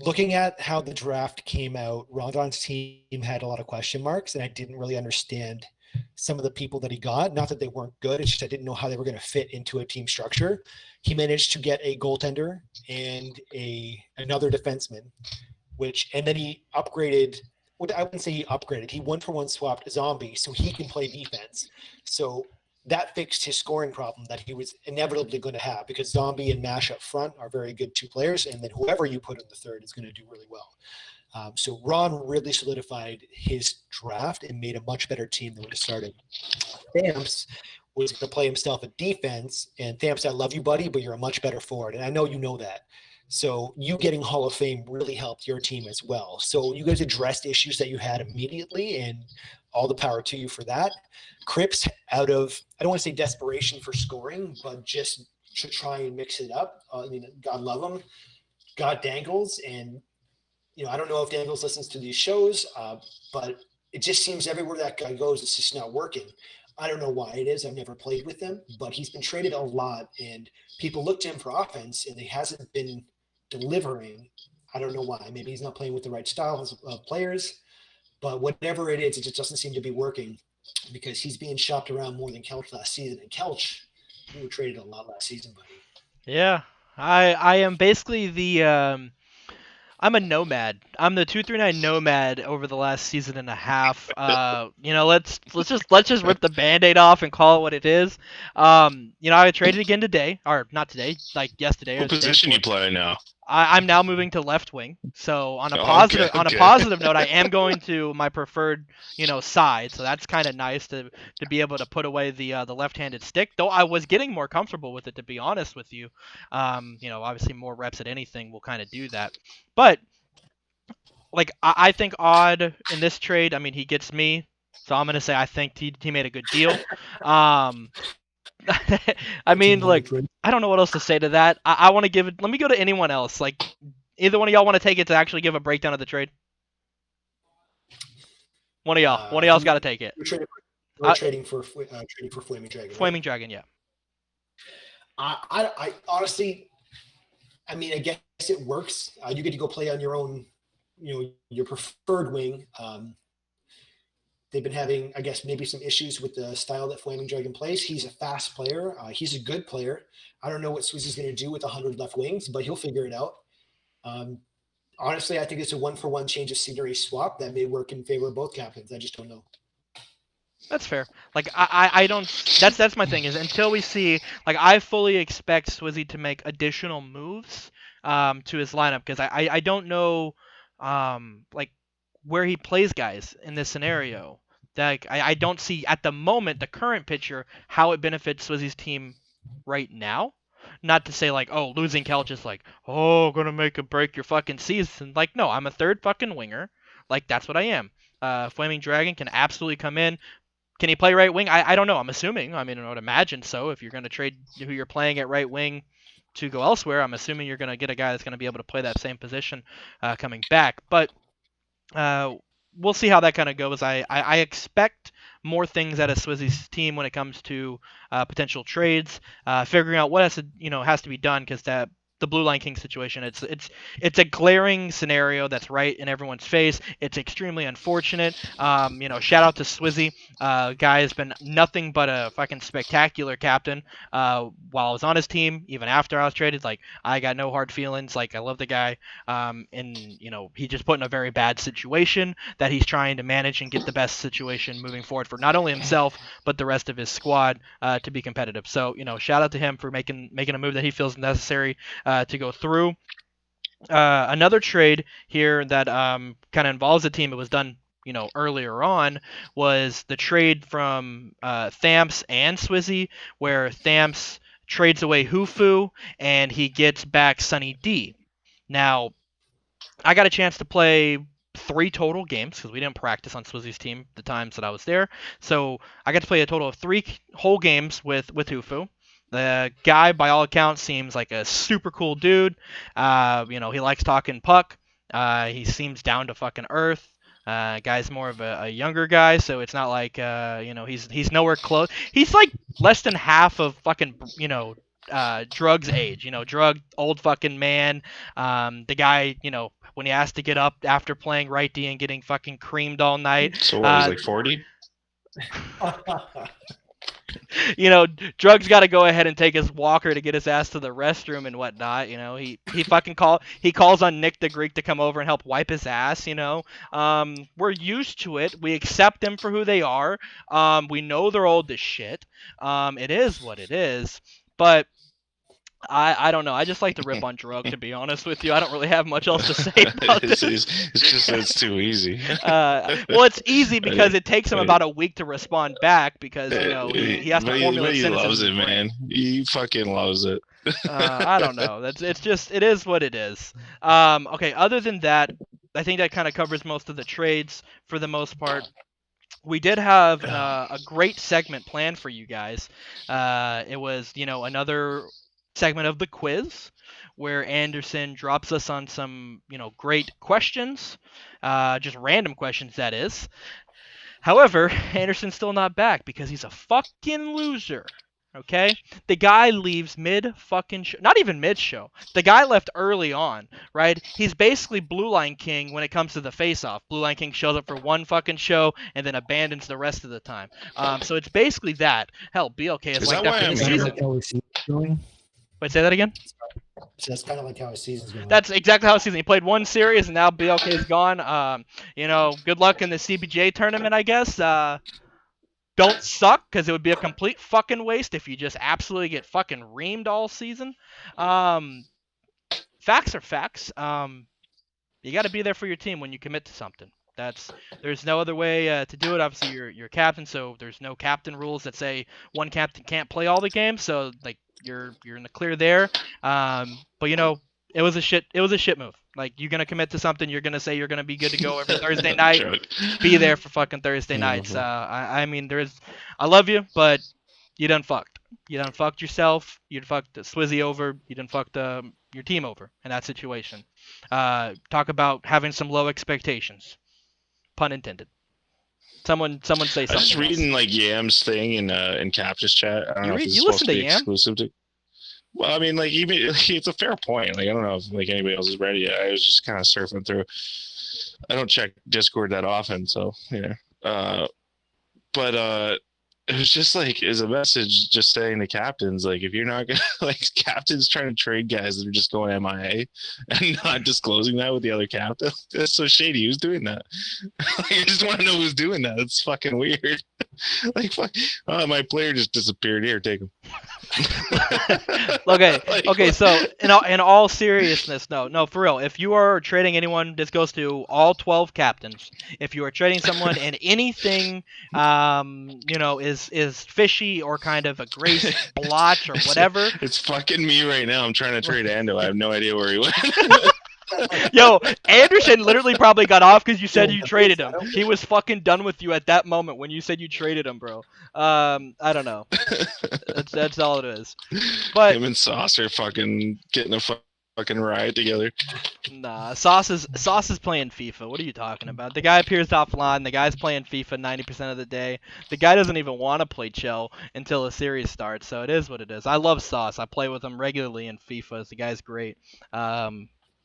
Looking at how the draft came out, Rondon's team had a lot of question marks, and I didn't really understand some of the people that he got. Not that they weren't good, it's just I didn't know how they were going to fit into a team structure. He managed to get a goaltender and another defenseman, and then he upgraded. Well, I wouldn't say he upgraded. He 1-for-1 swapped Zombie so he can play defense. So that fixed his scoring problem that he was inevitably going to have, because Zombie and Mash up front are very good 2 players, and then whoever you put in the third is going to do really well. So Ron really solidified his draft and made a much better team than when it started. Thamps was going to play himself at defense, and Thamps, I love you, buddy, but you're a much better forward, and I know you know that. So you getting Hall of Fame really helped your team as well. So you guys addressed issues that you had immediately, and all the power to you for that. Crips, out of, I don't want to say desperation for scoring, but just to try and mix it up. God love him. God Dangles. And, I don't know if Dangles listens to these shows, but it just seems everywhere that guy goes, it's just not working. I don't know why it is. I've never played with him, but he's been traded a lot, and people look to him for offense, and he hasn't been delivering. I don't know why. Maybe he's not playing with the right styles of players. But whatever it is, it just doesn't seem to be working, because he's being shopped around more than Kelch last season. And Kelch, you were traded a lot last season, buddy. Yeah, I am basically I'm a nomad. I'm the 239 nomad over the last season and a half. Let's just rip the Band-Aid off and call it what it is. I traded again today, or not today, yesterday. What position you play now? I'm now moving to left wing. So on a Okay. positive note, I am going to my preferred side. So that's kind of nice to be able to put away the left-handed stick. Though I was getting more comfortable with it, to be honest with you. Obviously more reps at anything will kind of do that. But I think Odd in this trade. I mean, he gets me. So I'm gonna say I think he made a good deal. I mean, I don't know what else to say to that. I want to give it. Let me go to anyone else. Either one of y'all want to take it to actually give a breakdown of the trade? One of y'all. One of y'all's got to take it. We're trading for Flaming Dragon. Flaming Dragon, yeah. I honestly, I guess it works. You get to go play on your own, your preferred wing. They've been having, I guess, maybe some issues with the style that Flaming Dragon plays. He's a fast player. He's a good player. I don't know what Swizzy's going to do with 100 left wings, but he'll figure it out. Honestly, I think it's a 1-for-1 change of scenery swap that may work in favor of both captains. I just don't know. That's fair. Like I don't. That's my thing is until we see like I fully expect Swizzy to make additional moves to his lineup because I don't know like where he plays guys in this scenario. Like I don't see at the moment the current picture how it benefits Swizzy's team right now. Not to say like oh losing Kelch is like oh gonna make or break your fucking season. Like no, I'm a third fucking winger. Like that's what I am. Flaming Dragon can absolutely come in. Can he play right wing? I don't know. I'm assuming. I mean, I would imagine so. If you're going to trade who you're playing at right wing to go elsewhere, I'm assuming you're going to get a guy that's going to be able to play that same position coming back. But uh, we'll see how that kind of goes. I expect more things out of Swizzy's team when it comes to potential trades, figuring out what has to be done because the Blue Line King situation. It's a glaring scenario that's right in everyone's face. It's extremely unfortunate. Shout out to Swizzy. Guy has been nothing but a fucking spectacular captain. While I was on his team, even after I was traded, like I got no hard feelings. Like I love the guy. And he just put in a very bad situation that he's trying to manage and get the best situation moving forward for not only himself but the rest of his squad to be competitive. So shout out to him for making a move that he feels necessary to go through. Another trade here that kind of involves the team. It was done earlier on was the trade from Thamps and Swizzy, where Thamps trades away Hufu and he gets back Sunny D. Now, I got a chance to play 3 total games because we didn't practice on Swizzy's team the times that I was there. So I got to play a total of 3 whole games with Hufu. The guy, by all accounts, seems like a super cool dude. He likes talking puck. He seems down to fucking earth. Guy's more of a younger guy, so it's not like he's nowhere close. He's like less than half of fucking Drug's age. Drug old fucking man. The guy when he has to get up after playing right D and getting fucking creamed all night. So what, he's like 40? Drugs got to go ahead and take his walker to get his ass to the restroom and whatnot. He fucking calls on Nick the Greek to come over and help wipe his ass. We're used to it. We accept them for who they are. We know they're old as shit. It is what it is. But I don't know. I just like to rip on Drug, to be honest with you. I don't really have much else to say about this. It's just that it's too easy. Well, it's easy because it takes him about a week to respond back because he has to formulate he sentences. loves it, man. He fucking loves it. I don't know. It is what it is. Okay. Other than that, I think that kind of covers most of the trades for the most part. We did have a great segment planned for you guys. It was another segment of the quiz where Anderson drops us on some great questions, just random questions that is. However, Anderson's still not back because he's a fucking loser. Okay, the guy leaves mid fucking show, not even mid show. The guy left early on, right? He's basically Blue Line King when it comes to the face-off. Blue Line King shows up for one fucking show and then abandons the rest of the time. So it's basically that. Hell, BLK is like that for the season. Wait, say that again? So that's kind of like how his season's going. That's exactly how his season. He played one series and now BLK is gone. Good luck in the CBJ tournament, I guess. Don't suck because it would be a complete fucking waste if you just absolutely get fucking reamed all season. Facts are facts. You got to be there for your team when you commit to something. There's no other way to do it. Obviously, you're captain, so there's no captain rules that say one captain can't play all the games. So like you're in the clear there. But it was a shit move. Like you're gonna commit to something, you're gonna say you're gonna be good to go every Thursday night. Be there for fucking Thursday nights. I mean, I love you, but you done fucked. You done fucked yourself. You done fucked Swizzy over. You done fucked your team over in that situation. Talk about having some low expectations. Pun intended. Someone say something. I was just reading like Yam's thing in Captain's chat. I don't know if it's you supposed listen to to be Yam? exclusive to. Well, I mean, like even it's a fair point. Like I don't know if like anybody else is ready yet. I was just kind of surfing through. I don't check Discord that often, so yeah. But it was just like as a message just saying to captains, like if you're not gonna like captains trying to trade guys that are just going MIA and not disclosing that with the other captain. That's so shady. Who's doing that? Like, I just want to know who's doing that. It's fucking weird. Like fuck, oh, my player just disappeared. Here, take him. Okay, Like, okay. what? So in all seriousness, no, for real. If you are trading anyone, this goes to all 12 captains. If you are trading someone and anything, is fishy or kind of a gray blotch or whatever. It's fucking me right now. I'm trying to trade Ando. I have no idea where he went. Yo, Anderson literally probably got off because you said you traded him. He was fucking done with you at that moment when you said you traded him, bro. I don't know. That's all it is. But Him and Sauce are fucking getting a fucking ride together. nah, Sauce is playing FIFA. What are you talking about? The guy appears offline. The guy's playing FIFA 90% of the day. The guy doesn't even want to play Chell until the series starts. So it is what it is. I love Sauce. I play with him regularly in FIFA. The guy's great.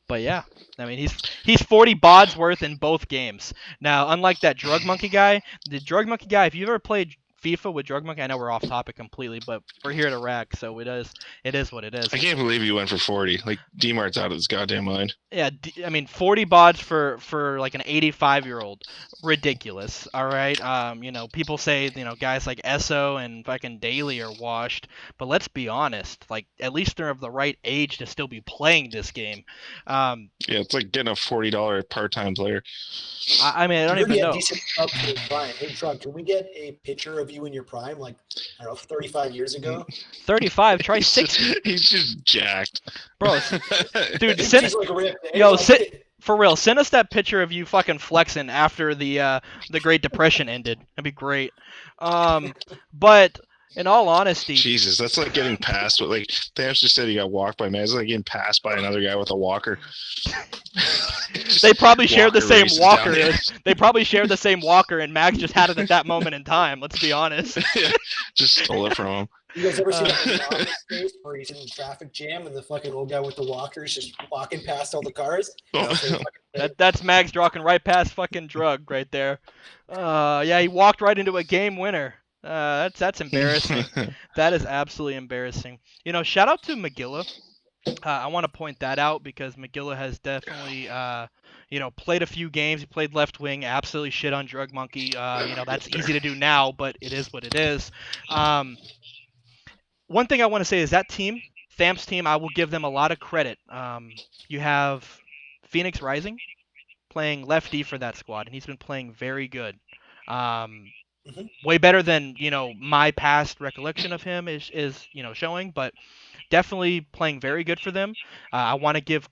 But yeah, I mean he's 40 bods worth in both games. Now, unlike that Drug Monkey guy, the Drug Monkey guy, if you've ever played FIFA with Drug Monkey, I know we're off topic completely, but we're here to rack, so it is what it is. I can't believe he went for 40. Like D-Mart's out of his goddamn mind. Yeah, I mean 40 bods for like an 85-year-old, ridiculous. All right, people say guys like Esso and fucking Daly are washed, but let's be honest, like at least they're of the right age to still be playing this game. Yeah, it's like getting a $40 part-time player. I mean I don't You even already had know. decent up to your prime. Hey, Trump, can we get a picture of you in your prime, like I don't know, 35 years ago? 35, try He's 60, just, he's just jacked. bro. Dude, She's send like ripped, eh? yo Like, sit. For real, send us that picture of you fucking flexing after the Great Depression ended. That'd be great. But in all honesty, Jesus, that's like getting passed with like the hamster said he got walked by man. It's like getting passed by another guy with a walker. they probably shared the Walker same races walker. down there. They probably shared the same walker, and Max just had it at that moment in time. Let's be honest. Just stole it from him. You guys ever seen that in the office space where he's in the traffic jam and the fucking old guy with the walker is just walking past all the cars? That's Max walking right past fucking Drug right there. Yeah, he walked right into a game winner. That's embarrassing. That is absolutely embarrassing. Shout out to McGilla. I want to point that out because McGilla has definitely, played a few games. He played left wing, absolutely shit on Drug Monkey. That's easy to do now, but it is what it is. One thing I want to say is that team, Thamp's team, I will give them a lot of credit. You have Phoenix Rising playing lefty for that squad, and he's been playing very good. Way better than my past recollection of him is showing, but definitely playing very good for them. I want to give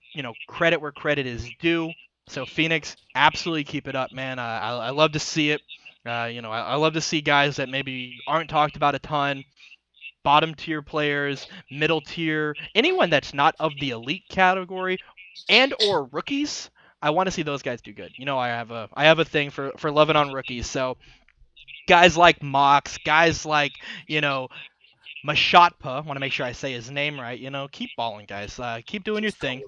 credit where credit is due. So Phoenix, absolutely keep it up, man. I love to see it. I love to see guys that maybe aren't talked about a ton, bottom tier players, middle tier, anyone that's not of the elite category, and or rookies. I want to see those guys do good. I have a thing for loving on rookies. So guys like Mox, guys like Mashatpa, I want to make sure I say his name right. Keep balling, guys. Keep doing your thing.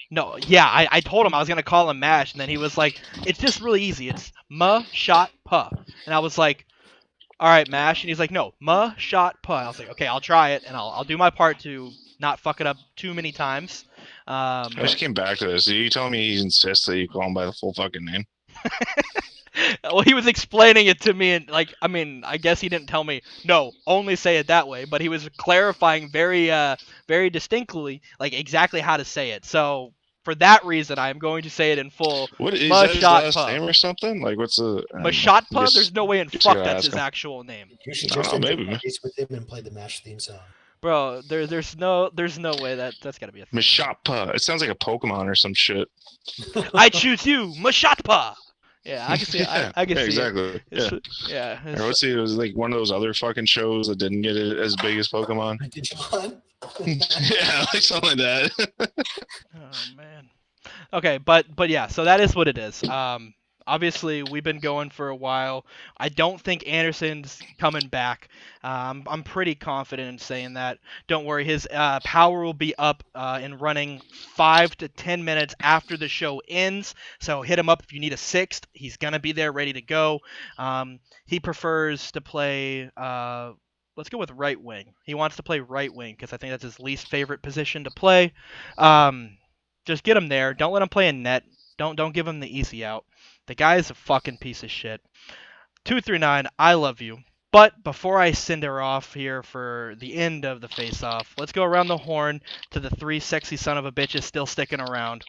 No, yeah, I told him I was gonna call him Mash, and then he was like, "It's just really easy. It's Mashatpa," and I was like, "All right, Mash," and he's like, "No, Mashatpa." I was like, "Okay, I'll try it, and I'll do my part to not fuck it up too many times." I just came back to this. Are you telling me he insists that you call him by the full fucking name? Well, he was explaining it to me, and I guess he didn't tell me, no, only say it that way, but he was clarifying very, very distinctly, like exactly how to say it. So for that reason, I am going to say it in full. What is that his last Mashatpa. name or something? Like what's the Mashatpa? There's no way in just fuck gotta that's ask his him. actual name. You should I don't just know, maybe, man. interface with him and play the match theme song. Bro, there's no way that's gotta be a thing. Mashapa. It sounds like a Pokemon or some shit. I choose you, Mashatpa. Yeah, I can see it. I can see exactly. it. Yeah. Yeah. Or let's see, it was like one of those other fucking shows that didn't get it as big as Pokemon. Digimon? Yeah, like something like that. Oh man. Okay, but yeah, so that is what it is. Obviously, we've been going for a while. I don't think Anderson's coming back. I'm pretty confident in saying that. Don't worry, his power will be up and running 5 to 10 minutes after the show ends. So hit him up if you need a sixth. He's gonna be there, ready to go. He prefers to play. Let's go with right wing. He wants to play right wing because I think that's his least favorite position to play. Just get him there. Don't let him play in net. Don't give him the easy out. The guy is a fucking piece of shit. 239, I love you. But before I send her off here for the end of the face-off, let's go around the horn to the three sexy son of a bitches still sticking around.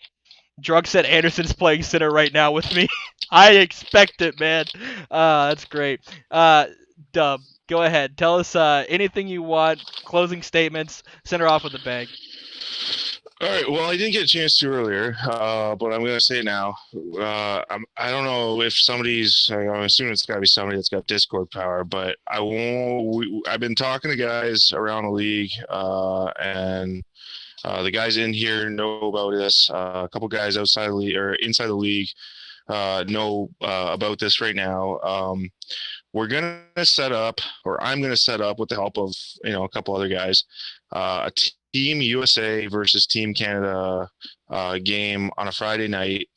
Drug said Anderson's playing center right now with me. I expect it, man. That's great. Dub, go ahead. Tell us anything you want. Closing statements. Send her off with a bang. All right. Well, I didn't get a chance to earlier, but I'm going to say it now. I don't know if somebody's. I'm assuming it's got to be somebody that's got Discord power, but I won't. I've been talking to guys around the league, and the guys in here know about this. A couple guys outside the league or inside the league know about this right now. We're gonna set up, or I'm gonna set up with the help of a couple other guys, a Team USA versus Team Canada game on a Friday night.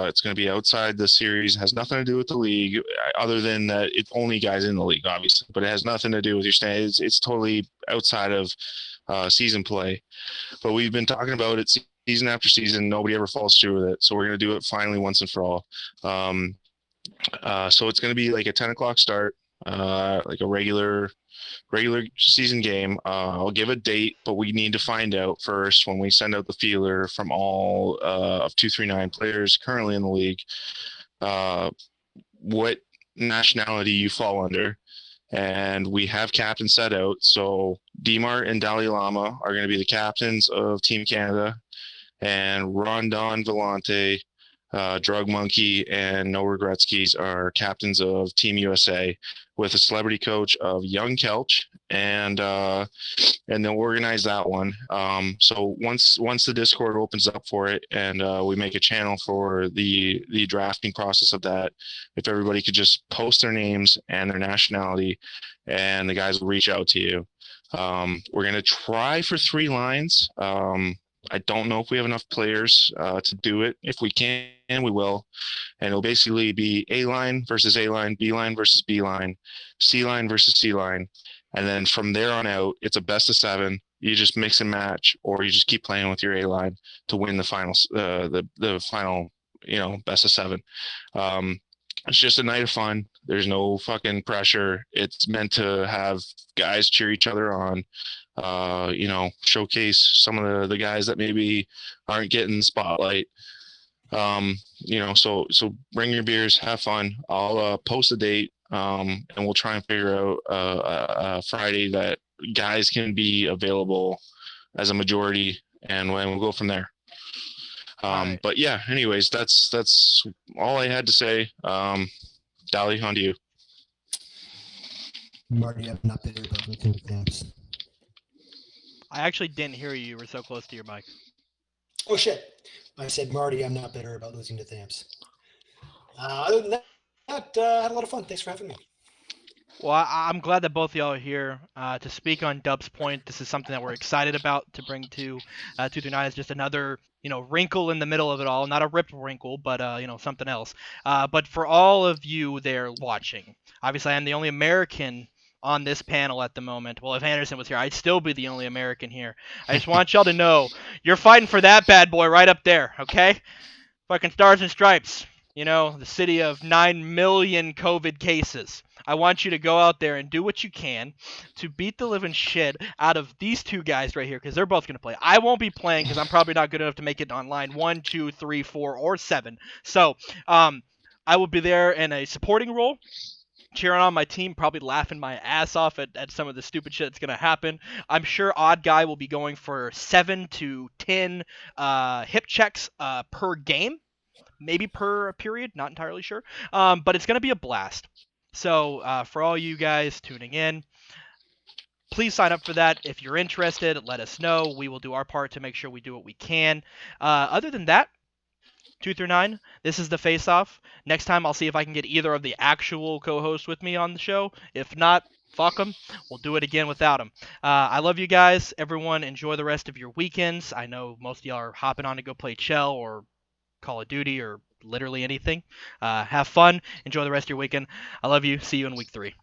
It's going to be outside the series. It has nothing to do with the league, other than that it's only guys in the league, obviously. But it has nothing to do with your standings. It's totally outside of season play. But we've been talking about it season after season. Nobody ever falls through with it. So we're going to do it finally once and for all. So it's going to be like a 10 o'clock start, like a regular season game. I'll give a date, but we need to find out first when we send out the feeler from all of 239 players currently in the league, what nationality you fall under. And we have captains set out. So Dimar and Dalai Lama are going to be the captains of Team Canada, and Rondon Vellante, Drug Monkey, and No Regretskis are captains of Team USA, with a celebrity coach of Young Kelch, and they'll organize that one. So once the Discord opens up for it, and we make a channel for the drafting process of that, if everybody could just post their names and their nationality, and the guys will reach out to you. We're gonna try for 3 lines. I don't know if we have enough players to do it. If we can, we will. And it'll basically be A line versus A line, B line versus B line, C line versus C line. And then from there on out, it's a best of 7. You just mix and match, or you just keep playing with your A line to win the final, the final, best of 7. It's just a night of fun. There's no fucking pressure. It's meant to have guys cheer each other on. Showcase some of the guys that maybe aren't getting the spotlight. So bring your beers, have fun. I'll post a date, and we'll try and figure out a Friday that guys can be available as a majority, and we'll go from there. Right. But yeah, anyways, that's all I had to say. Dali, on to you. Marty, I'm not bitter about losing to Thamps. I actually didn't hear you. You were so close to your mic. Oh, shit. I said, Marty, I'm not bitter about losing to Thamps. Other than that, I had a lot of fun. Thanks for having me. Well, I'm glad that both of y'all are here to speak on Dub's point. This is something that we're excited about to bring to 239. It's just another, wrinkle in the middle of it all. Not a ripped wrinkle, but, something else. But for all of you there watching, obviously I'm the only American on this panel at the moment. Well, if Anderson was here, I'd still be the only American here. I just want y'all to know you're fighting for that bad boy right up there, okay? Fucking Stars and Stripes. The city of 9 million COVID cases. I want you to go out there and do what you can to beat the living shit out of these 2 guys right here, because they're both going to play. I won't be playing because I'm probably not good enough to make it on line 1, 2, 3, 4, or 7. So I will be there in a supporting role, cheering on my team, probably laughing my ass off at some of the stupid shit that's going to happen. I'm sure Odd Guy will be going for 7 to 10 hip checks per game. Maybe per period, not entirely sure. But it's going to be a blast. So for all you guys tuning in, please sign up for that. If you're interested, let us know. We will do our part to make sure we do what we can. Other than that, 239. This is the FaceOff. Next time I'll see if I can get either of the actual co-hosts with me on the show. If not, fuck them. We'll do it again without them. I love you guys. Everyone, enjoy the rest of your weekends. I know most of y'all are hopping on to go play Chell or Call of Duty or literally anything. Have fun. Enjoy the rest of your weekend. I love you. See you in week 3.